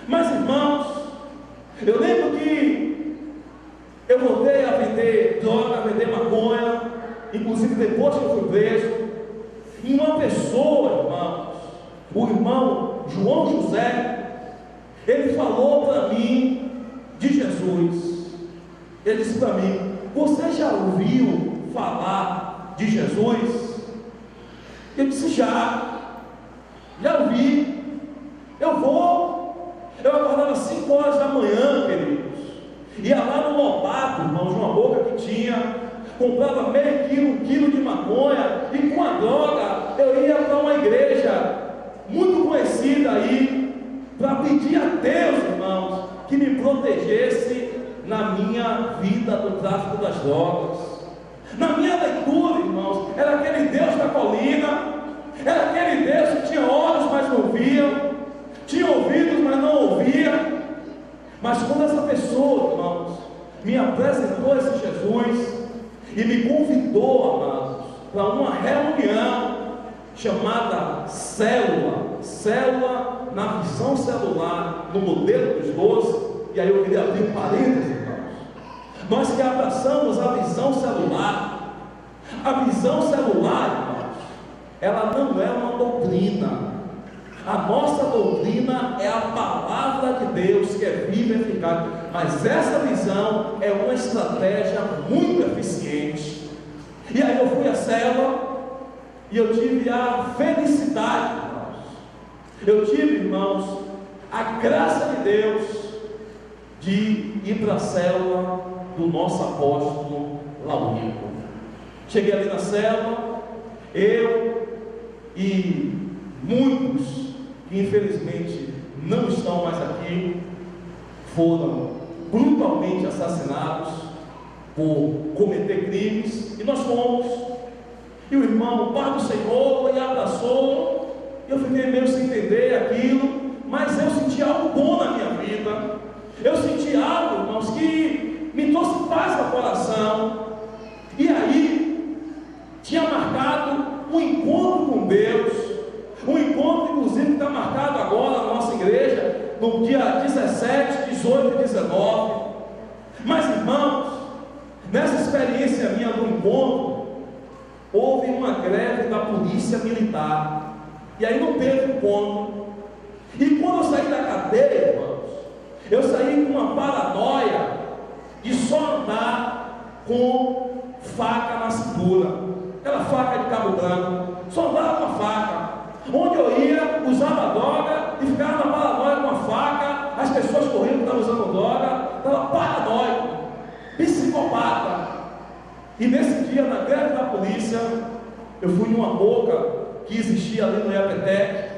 Mas, irmãos, eu lembro que eu voltei a vender droga, a vender maconha, inclusive depois que eu fui preso. E uma pessoa, irmãos, o irmão João José, ele falou para mim de Jesus. Ele disse para mim: você já ouviu falar de Jesus? Eu disse: já ouvi. Eu acordava às 5 horas da manhã, queridos, ia lá no Lobato, irmãos, uma boca que tinha, comprava meio quilo, 1 quilo de maconha, e com a droga eu ia para uma igreja muito conhecida aí, para pedir a Deus, irmãos, que me protegesse na minha vida do tráfico das drogas. Na minha leitura, irmãos, era aquele Deus da colina, era aquele Deus que tinha olhos, mas não via, tinha ouvidos, mas não ouvia, Mas quando essa pessoa, irmãos, me apresentou esse Jesus e me convidou, amados, para uma reunião chamada célula na visão celular, no modelo dos 12, e aí eu queria abrir um parênteses, irmãos. Nós que abraçamos a visão celular, irmãos, ela não é uma doutrina. A nossa doutrina é a palavra de Deus, que é viva e eficaz. Mas essa visão é uma estratégia muito eficiente. E aí eu fui à célula e eu tive a felicidade, irmãos. Eu tive, irmãos, a graça de Deus de ir para a célula do nosso apóstolo Laurico. Cheguei ali na célula, eu e muitos que infelizmente não estão mais aqui, foram brutalmente assassinados por cometer crimes, e nós fomos, e o irmão, o Pai do Senhor, me abraçou, e eu fiquei meio sem entender aquilo, mas eu senti algo bom na minha vida, eu senti algo, irmãos, que me trouxe paz no coração, e aí, tinha marcado um encontro com Deus, um encontro inclusive que está marcado agora na nossa igreja, no dia 17, 18 e 19, mas irmãos, nessa experiência minha do encontro, houve uma greve da polícia militar, e aí não teve encontro, e quando eu saí da cadeia, irmãos, eu saí com uma paranoia de só andar com faca na cintura, aquela faca de cabo branco, só andava com a faca, onde eu ia, usava droga e ficava na paranoia com a faca, as pessoas correndo que estavam usando droga, estava paranoico, psicopata. E nesse dia, na greve da polícia, eu fui numa boca que existia ali no Iapetec,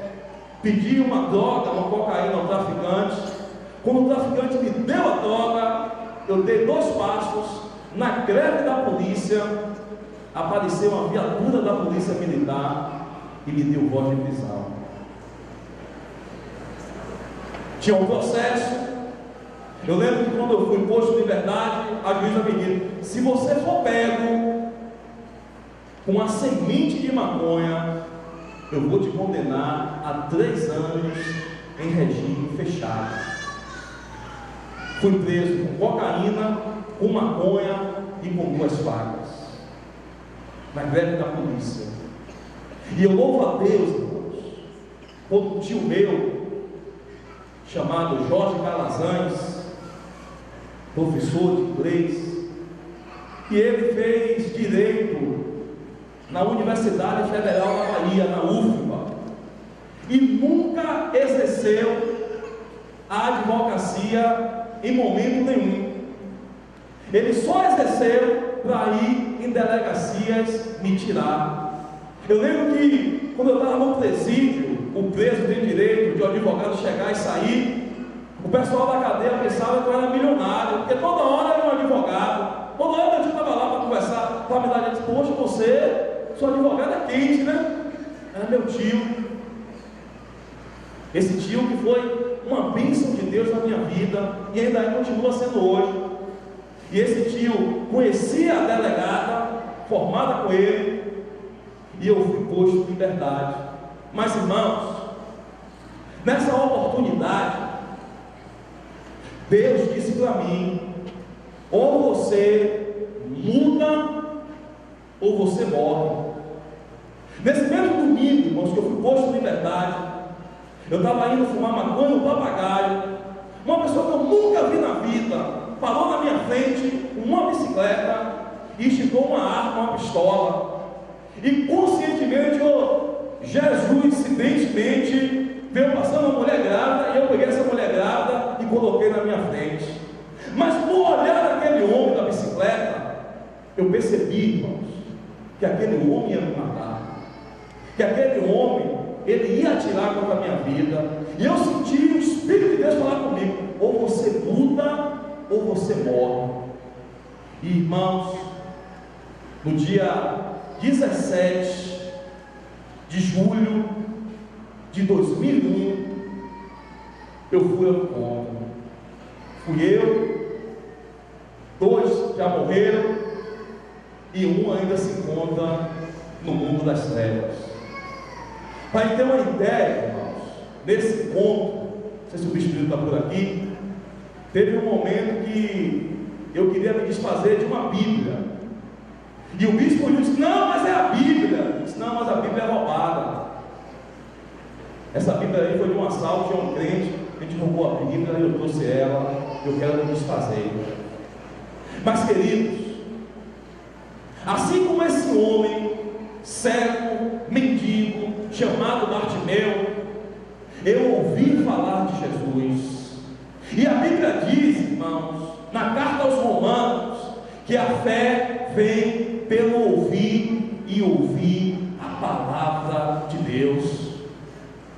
pedi uma droga, uma cocaína ao traficante. Quando o traficante me deu a droga, eu dei 2 passos, na greve da polícia, apareceu uma viatura da polícia militar e me deu voz de prisão. Tinha um processo. Eu lembro que quando eu fui posto em liberdade, a juíza me disse: se você for pego com a semente de maconha, eu vou te condenar a 3 anos em regime fechado. Fui preso com cocaína, com maconha e com 2 facas, na greve da polícia. E eu louvo a Deus, irmãos, por um tio meu, chamado Jorge Calazans, professor de inglês, e ele fez direito na Universidade Federal da Bahia, na UFBA, e nunca exerceu a advocacia em momento nenhum. Ele só exerceu para ir em delegacias me tirar. Eu lembro que quando eu estava no presídio, o preso tem direito de um advogado chegar e sair. O pessoal da cadeia pensava que eu era milionário, porque toda hora era um advogado, toda hora eu estava lá para conversar, para me dar gente, poxa, você, seu advogado é quente, né? Era meu tio. Esse tio que foi uma bênção de Deus na minha vida e ainda continua sendo hoje. E esse tio conhecia a delegada, formada com ele, e eu fui posto em liberdade. Mas irmãos, nessa oportunidade, Deus disse para mim: ou você muda, ou você morre. Nesse mesmo domingo, irmãos, que eu fui posto em liberdade, eu estava indo fumar maconha no papagaio. Uma pessoa que eu nunca vi na vida parou na minha frente com uma bicicleta e esticou uma arma, uma pistola. E conscientemente, Jesus, incidentemente, veio passando uma mulher grávida, e eu peguei essa mulher grávida e coloquei na minha frente. Mas por olhar aquele homem da bicicleta, eu percebi, irmãos, que aquele homem ia me matar, que aquele homem, ele ia atirar contra a minha vida. E eu senti o Espírito de Deus falar comigo: ou você muda, ou você morre. E irmãos, no dia 17 de julho de 2001, eu fui ao encontro. Fui eu, 2 já morreram e um ainda se encontra no mundo das trevas. Para ter uma ideia, irmãos, nesse ponto, não sei se o Espírito está por aqui, teve um momento que eu queria me desfazer de uma Bíblia. E o bispo disse: não, mas é a Bíblia. Eu disse: não, mas a Bíblia é roubada. Essa Bíblia aí foi de um assalto de um crente. A gente roubou a Bíblia, eu trouxe ela, eu quero me desfazer. Mas, queridos, assim como esse homem cego, mendigo, chamado Bartimeu, eu ouvi falar de Jesus. E a Bíblia diz, irmãos, na carta aos Romanos, que a fé vem pelo ouvir e ouvir a palavra de Deus.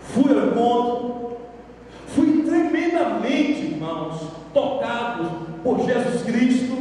Fui ao encontro, fui tremendamente, irmãos, tocado por Jesus Cristo,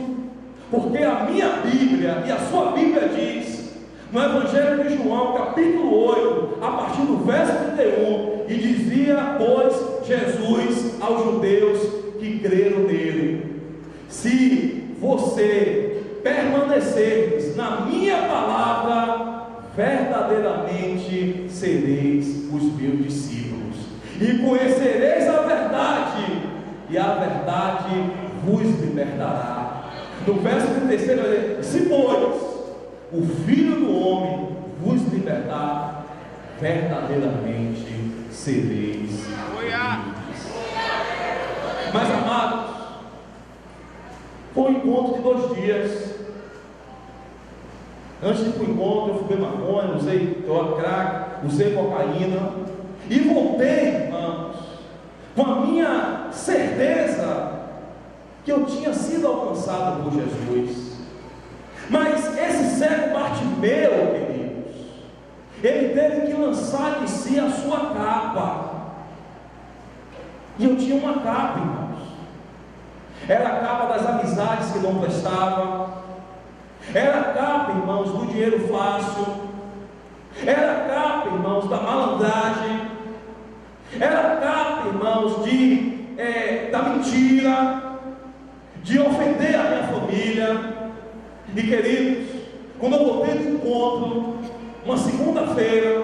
porque a minha Bíblia e a sua Bíblia diz, no Evangelho de João, capítulo 8, a partir do verso 31, e dizia, pois, Jesus aos judeus que creram nele: se você permanecerdes na minha palavra, verdadeiramente sereis os meus discípulos, e conhecereis a verdade, e a verdade vos libertará. No verso 36, vai dizer: se pois o Filho do Homem vos libertar, verdadeiramente sereis livres. Mas, amados, foi um encontro de 2 dias. Antes de ir para o encontro, eu fumei maconha, usei crack, usei cocaína, e voltei, irmãos, com a minha certeza que eu tinha sido alcançado por Jesus. Mas esse cego Bartimeu, queridos, ele teve que lançar de si a sua capa. E eu tinha uma capa, irmãos. Era a capa das amizades que não prestavam. Era a capa, irmãos, do dinheiro fácil. Era a capa, irmãos, da malandragem. Era a capa, irmãos, da mentira, de ofender a minha família. E, queridos, quando eu voltei do encontro, uma segunda-feira,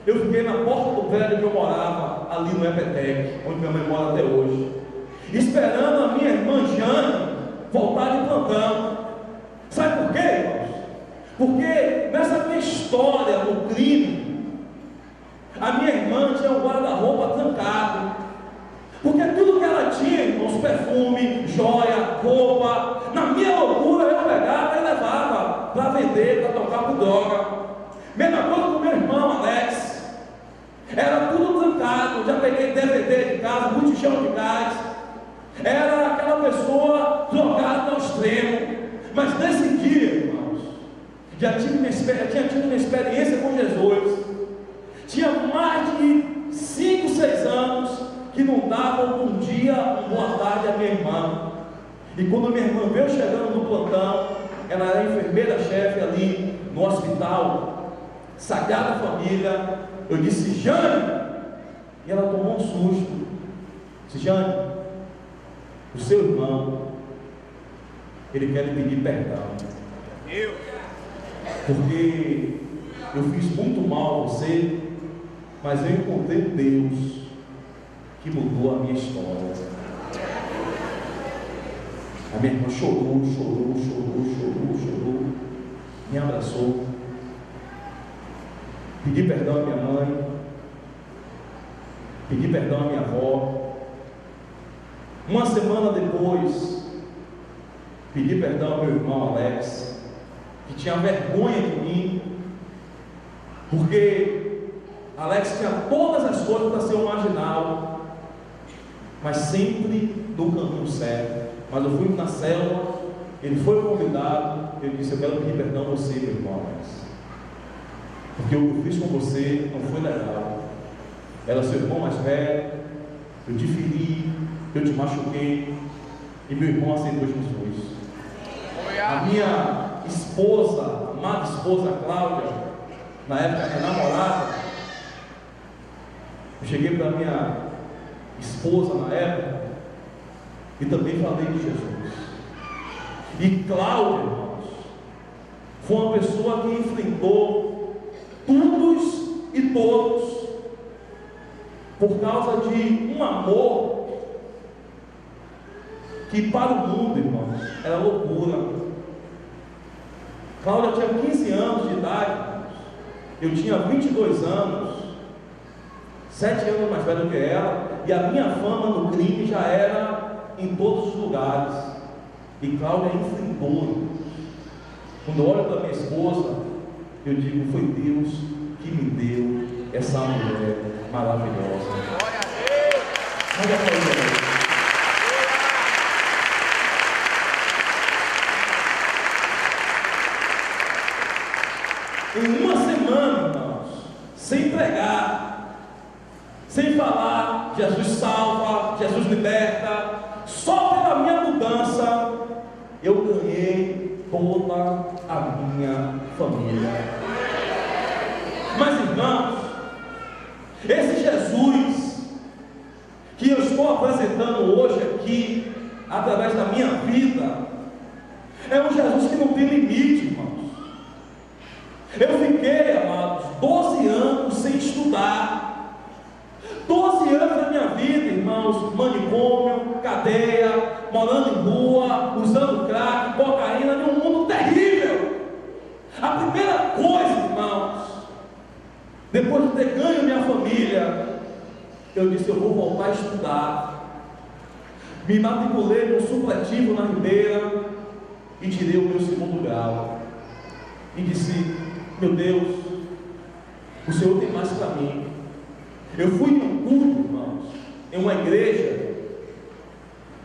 eu fiquei na porta do prédio que eu morava, ali no Epetec, onde minha mãe mora até hoje, esperando a minha irmã Jane voltar de plantão. Sabe por quê, irmãos? Porque nessa minha história do crime, a minha irmã tinha um guarda-roupa trancado. Porque tudo que ela tinha, irmãos, perfume, joia, roupa, na minha loucura eu pegava e levava para vender, para tocar por droga. Mesma coisa com meu irmão Alex, era tudo trancado. Já peguei DVD de casa, botijão de gás. Era aquela pessoa drogada ao extremo. Mas nesse dia, irmãos, tinha tido uma experiência com Jesus. Tinha mais de 5, 6 anos que não davam um dia, boa tarde à minha irmã. E quando minha irmã veio chegando no plantão, ela era enfermeira-chefe ali no hospital Sagrada Família, eu disse: Jane, e ela tomou um susto. Disse: Jane, o seu irmão, ele quer lhe pedir perdão, porque eu fiz muito mal a você, mas eu encontrei Deus que mudou a minha história. A minha irmã chorou, me abraçou, pedi perdão à minha mãe, pedi perdão à minha avó. Uma semana depois, pedi perdão ao meu irmão Alex, que tinha vergonha de mim, porque Alex tinha todas as coisas para ser um marginal, mas sempre no caminho certo. Mas eu fui na célula, ele foi convidado, eu disse: eu quero pedir perdão a você, meu irmão Alex, porque o que eu fiz com você não foi legal. Era seu irmão mais velho, eu te feri, eu te machuquei, e meu irmão aceitou Jesus. A minha esposa, amada esposa Cláudia, na época minha namorada, eu cheguei para minha esposa na época e também falei de Jesus. E Cláudia, irmãos, foi uma pessoa que enfrentou todos e todos por causa de um amor que para o mundo, irmãos, era loucura. Cláudia tinha 15 anos de idade, irmãos. Eu tinha 22 anos, 7 anos mais velho que ela, e a minha fama no crime já era em todos os lugares. E Cláudia enfrentou. Quando eu olho para minha esposa, eu digo, foi Deus que me deu essa mulher maravilhosa. Glória a Deus! Olha para ele. Em uma semana, irmãos, sem pregar, sem falar, Jesus salva, Jesus liberta, só pela minha mudança, eu ganhei toda a minha família. Mas, irmãos, esse Jesus que eu estou apresentando hoje aqui, através da minha vida, é um Jesus que não tem limite, irmãos. Eu fiquei, amados, 12 anos sem estudar. 12 anos da minha vida, irmãos, manicômio, cadeia, morando em rua, usando crack, cocaína, num mundo terrível. A primeira coisa, irmãos, depois de ter ganho minha família, eu disse, eu vou voltar a estudar. Me matriculei no supletivo na Ribeira e tirei o meu segundo grau. E disse, meu Deus, o Senhor tem mais para mim. Eu fui num culto, irmãos, em uma igreja,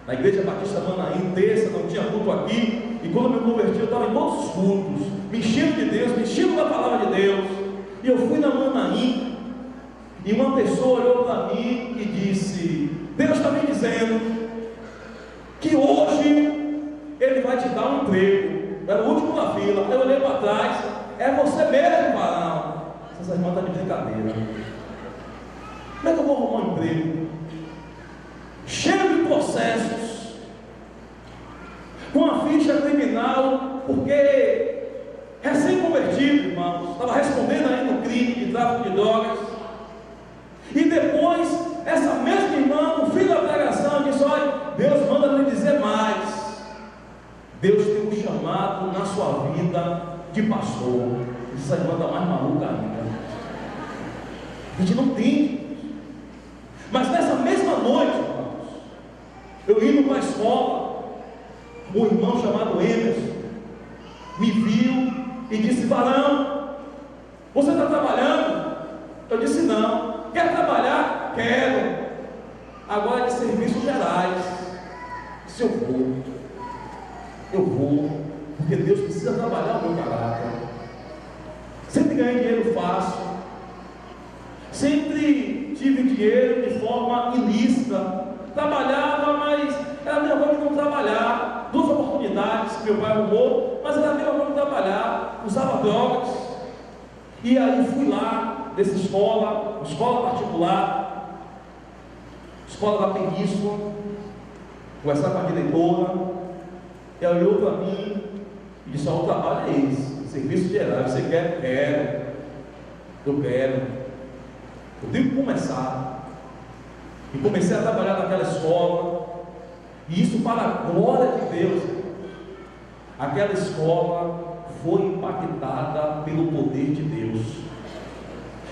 na igreja Batista Manaim, terça, não tinha culto aqui, e quando eu me converti, eu estava em todos os cultos, me enchendo de Deus, me enchendo da palavra de Deus, e eu fui na Manaim, e uma pessoa olhou para mim e disse, Deus está me dizendo, que hoje Ele vai te dar um emprego. Eu era o último da fila, eu olhei para trás, é você mesmo, varão. Essa irmã está de brincadeira. Como é que eu vou arrumar um emprego? Cheio de processos, com a ficha criminal, porque recém-convertido, irmãos, estava respondendo aí no crime de tráfico de drogas. E depois, essa mesma irmã, no fim da pregação, disse, olha, Deus manda me dizer mais. Deus tem um chamado na sua vida de pastor. Essa irmã está mais maluca ainda. A gente não tem. Mas nessa mesma noite, irmãos, eu indo para a escola, um irmão chamado Emerson me viu e disse, varão, você está trabalhando? Eu disse, não. Quer trabalhar? Quero. Agora é de serviços gerais. Se eu vou, porque Deus precisa trabalhar o meu caráter. Sempre ganhei dinheiro fácil, sempre tive dinheiro de forma ilícita, trabalhava, mas era a mesma coisa que não trabalhar. 2 oportunidades que meu pai arrumou, mas era a mesma coisa que trabalhar, usava drogas. E aí fui lá, dessa escola particular, escola da Península, conversar com a diretora. Ela olhou para mim e disse, o trabalho é esse, serviço geral, você quer? Quero, eu quero, eu tenho que começar. E comecei a trabalhar naquela escola, e isso para a glória de Deus. Aquela escola foi impactada pelo poder de Deus.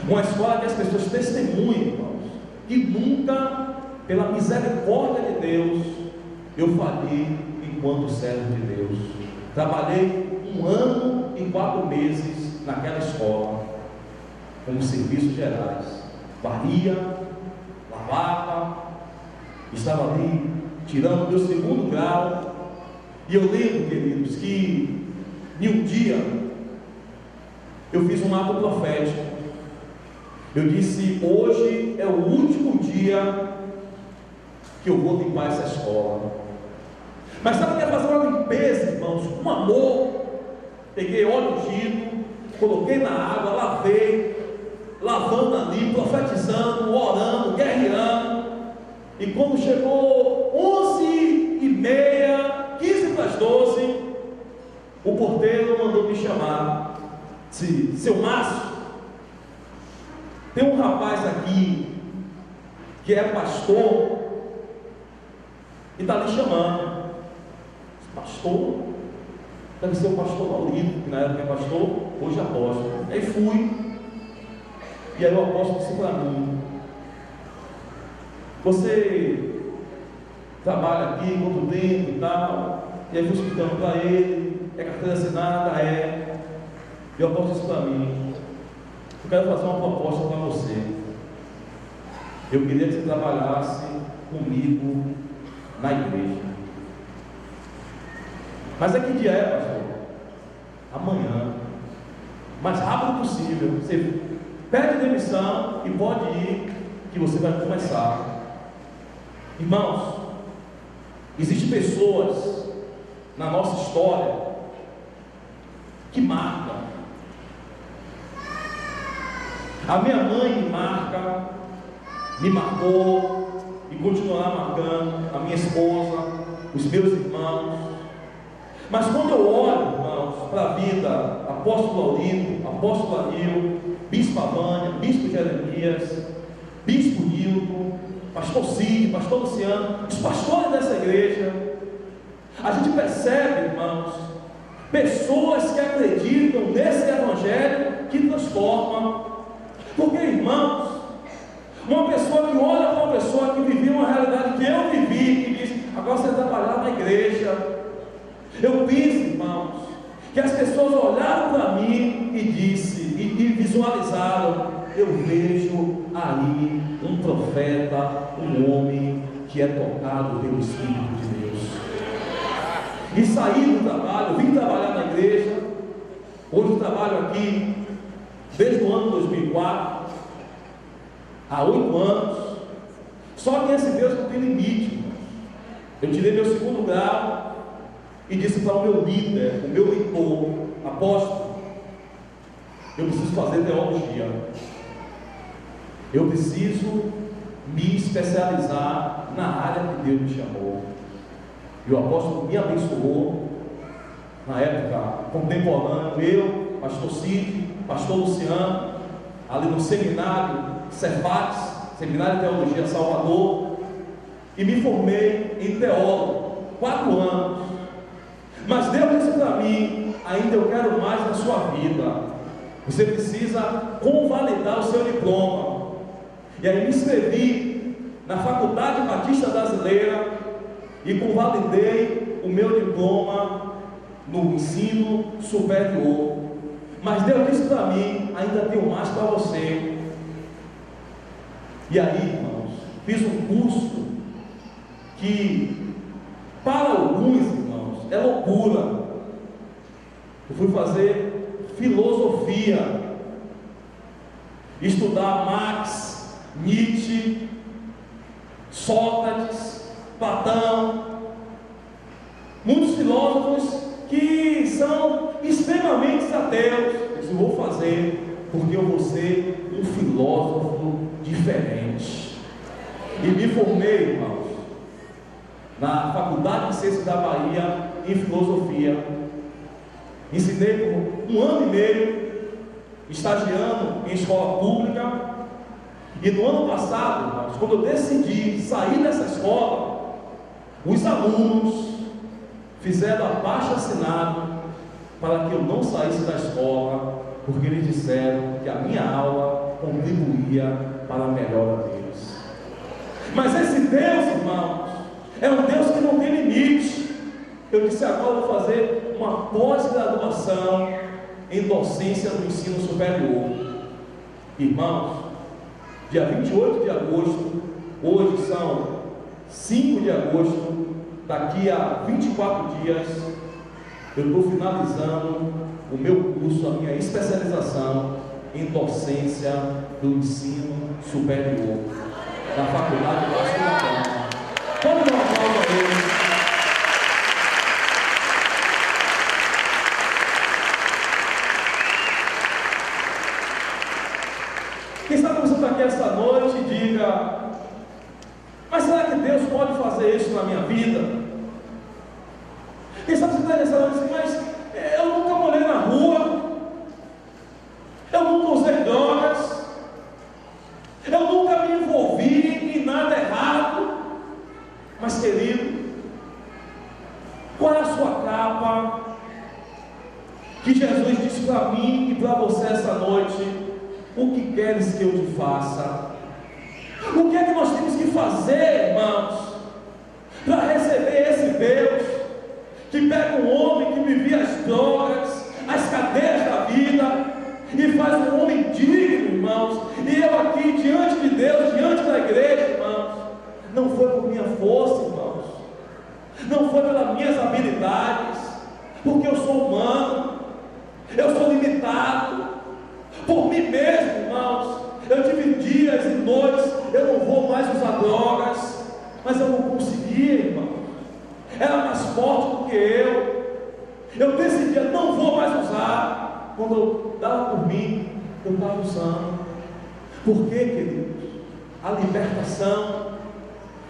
Uma escola que as pessoas testemunham, irmãos, e nunca, pela misericórdia de Deus, eu falhei enquanto servo de Deus. Trabalhei 1 ano e 4 meses naquela escola, como serviços gerais. Varria, lavava, estava ali tirando meu segundo grau. E eu lembro, queridos, que em um dia eu fiz um ato profético. Eu disse, hoje é o último dia que eu vou limpar essa escola. Mas sabe que ia fazer uma limpeza, irmãos, com amor. Peguei óleo ungido, coloquei na água, lavei, lavando ali, profetizando, orando, guerreando. E quando chegou 11 Deus mandou me chamar. Seu Márcio, tem um rapaz aqui que é pastor e está lhe chamando. Pastor? Deve ser o pastor Laurindo, que na época é pastor, hoje é apóstolo. Aí fui, e aí o apóstolo disse para mim: você trabalha aqui quanto tempo e tal? E aí fui explicando para ele: é carteira assinada? É. E o apóstolo disse para mim: eu quero fazer uma proposta para você. Eu queria que você trabalhasse comigo na igreja. Mas é que dia é, pastor? Amanhã. Mais rápido possível. Você pede demissão e pode ir, que você vai começar. Irmãos, existem pessoas na nossa história que marcam. A minha mãe me marcou e continuará marcando, a minha esposa, os meus irmãos. Mas quando eu olho, irmãos, para a vida, apóstolo Laurindo, apóstolo Anil, bispo Avânia, bispo Jeremias, bispo Nilton, pastor Cid, pastor Luciano, os pastores dessa igreja, a gente percebe, irmãos, pessoas que acreditam nesse evangelho que transforma. Porque, irmãos, uma pessoa que olha para uma pessoa que vivia uma realidade que eu vivi, que diz: agora você trabalhar na igreja. Eu penso, irmãos, que as pessoas olharam para mim e visualizaram: eu vejo aí um profeta, um homem que é tocado pelo Espírito de Deus. E saí do trabalho, vim trabalhar na igreja. Hoje eu trabalho aqui desde o ano 2004, há 8 anos. Só que esse Deus não tem limite, irmãos. Eu tirei meu 2º grau e disse para o meu líder, o meu mentor: apóstolo, eu preciso fazer teologia, eu preciso me especializar na área que Deus me chamou. E o apóstolo me abençoou. Na época, contemporâneo, eu, pastor Cid, pastor Luciano, ali no seminário Cefates, Seminário de Teologia Salvador, e me formei em teólogo, 4 anos. Mas Deus disse para mim: ainda eu quero mais na sua vida. Você precisa convalidar o seu diploma. E aí me inscrevi na Faculdade Batista Brasileira e convalidei o meu diploma no ensino superior. Mas Deus disse para mim: ainda tenho mais para você. E aí, irmãos, fiz um curso que, para alguns, irmãos, é loucura. Eu fui fazer filosofia, estudar Marx, Nietzsche, Sócrates, Platão, muitos filósofos que são extremamente ateus. Eu vou fazer porque eu vou ser um filósofo diferente. E me formei, irmãos, na Faculdade de Ciências da Bahia em filosofia. Ensinei por 1 ano e meio, estagiando em escola pública. E no ano passado, irmãos, quando eu decidi sair dessa escola, os alunos fizeram abaixo-assinado para que eu não saísse da escola, porque eles disseram que a minha aula contribuía para a melhora deles. Mas esse Deus, irmãos, é um Deus que não tem limite. Eu disse: agora eu vou fazer uma pós-graduação em docência do ensino superior. Irmãos, dia 28 de agosto, hoje são 5 de agosto, daqui a 24 dias, eu estou finalizando o meu curso, a minha especialização em docência do ensino superior, da Faculdade de Barcelona. Pode dar uma palma a ele. Quem sabe você está aqui essa noite e diga: mas será que Deus pode fazer isso na minha vida? Quem sabe você está nessa noite e diz: mas eu nunca morei na Eu nunca me envolvi em nada errado. Mas, querido, qual é a sua capa que Jesus disse para mim e para você essa noite? O que queres que eu te faça? O que é que nós temos que fazer, irmãos, para receber esse Deus que pega um homem que vivia as drogas, as cadeias da vida, e faz um homem digno, irmãos? E eu aqui diante de Deus, diante da igreja, irmãos, não foi por minha força, irmãos, não foi pelas minhas habilidades, porque eu sou humano, eu sou limitado, por mim mesmo, irmãos. Eu tive dias e noites, eu não vou mais usar drogas, mas eu não conseguia, irmão. Era mais forte do que eu decidia, não vou mais usar. Quando eu dava por mim, eu estava usando. Por quê, queridos? A libertação,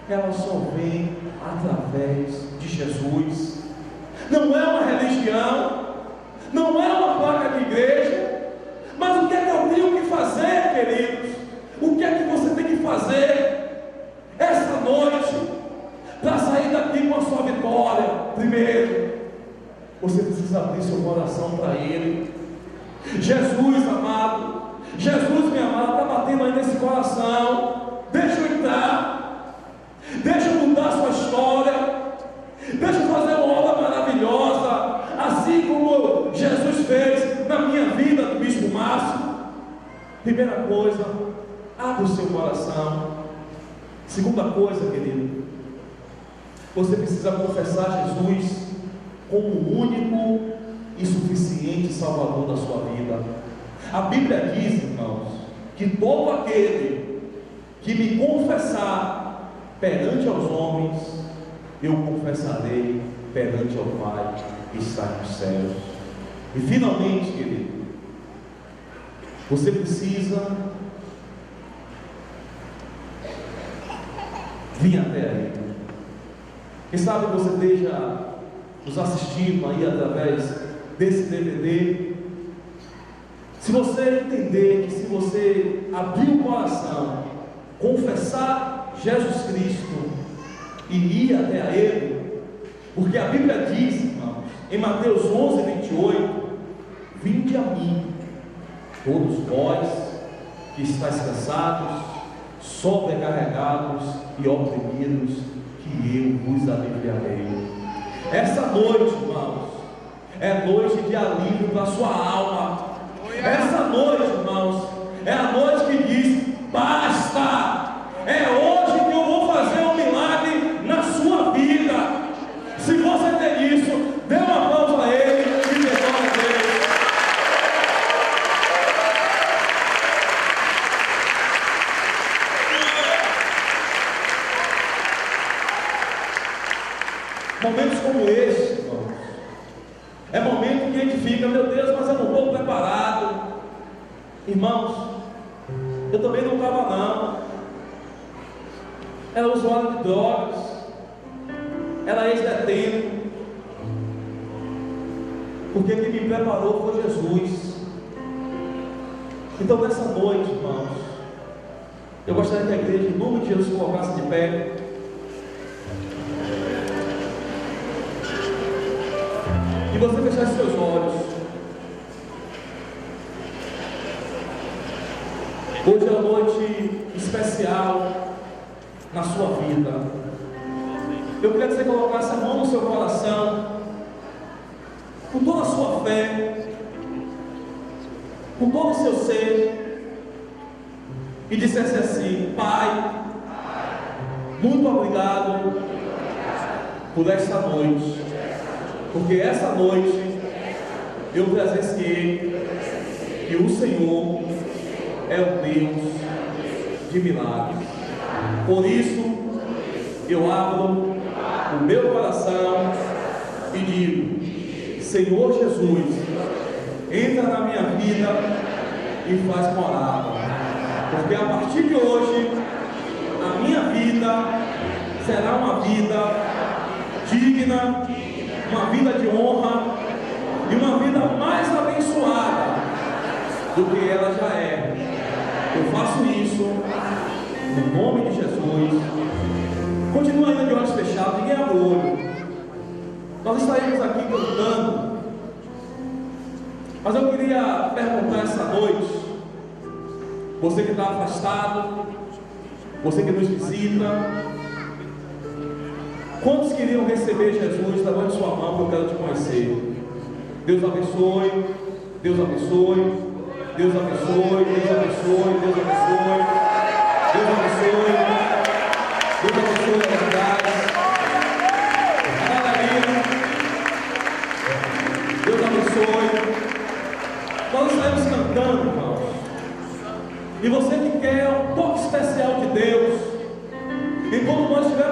ela só vem através de Jesus. Não é uma religião, não é uma placa de igreja. Mas o que é que eu tenho que fazer, queridos? O que é que você tem que fazer esta noite para sair daqui com a sua vitória? Primeiro, você precisa abrir seu coração para Ele. Jesus, amado, Jesus, minha amada, está batendo aí nesse coração. Deixa eu entrar, deixa eu mudar a sua história, deixa eu fazer uma obra maravilhosa, assim como Jesus fez na minha vida, do Bispo Márcio. Primeira coisa, abra o seu coração. Segunda coisa, querido, você precisa confessar Jesus como o único e suficiente Salvador da sua vida. A Bíblia diz, irmãos, que todo aquele que me confessar perante aos homens, eu confessarei perante ao Pai que está nos céus. E finalmente, querido, você precisa vir até Ele. Quem sabe você esteja nos assistindo aí através desse DVD. Se você entender que se você abrir o coração, confessar Jesus Cristo e ir até a Ele, porque a Bíblia diz, irmãos, em Mateus 11, 28, vinde a mim, todos vós que estáis cansados, sobrecarregados e oprimidos, que eu vos aliviarei. Essa noite, irmãos, é noite de alívio para a sua alma. Essa noite, irmãos, é a noite que diz: basta! É hoje que eu vou fazer um milagre na sua vida. Se você tem isso, dê um aplauso a Ele e dê glória a Deus. Momentos como esse, irmãos, é momento que a gente fica: meu Deus, mas eu não estou preparado. Irmãos, eu também não estava não. Era usuário de drogas, era ex-detento, porque quem me preparou foi Jesus. Então nessa noite, irmãos, eu gostaria que a igreja, em nome de Jesus, se colocasse de pé. E você fechasse seus olhos. Hoje é uma noite especial na sua vida. Eu queria que você colocasse a mão no seu coração, com toda a sua fé, com todo o seu ser, e dissesse assim: Pai, muito obrigado por esta noite, porque essa noite eu presenciei que o Senhor é o Deus de milagres. Por isso eu abro o meu coração e digo: Senhor Jesus, entra na minha vida e faz morada, porque a partir de hoje a minha vida será uma vida digna, uma vida de honra e uma vida mais abençoada do que ela já é. Eu faço isso no nome de Jesus. Continua ainda de olhos fechados, ninguém abre o olho. Nós estaremos aqui cantando, mas eu queria perguntar essa noite, você que está afastado, você que nos visita, quantos queriam receber Jesus? Levante sua mão, que eu quero te conhecer. Deus abençoe, Deus abençoe, Deus abençoe, Deus abençoe, Deus abençoe, Deus abençoe, Deus abençoe a verdade. Deus abençoe. Nós estaremos cantando, irmãos. E você que quer um toque especial de Deus, enquanto nós estivermos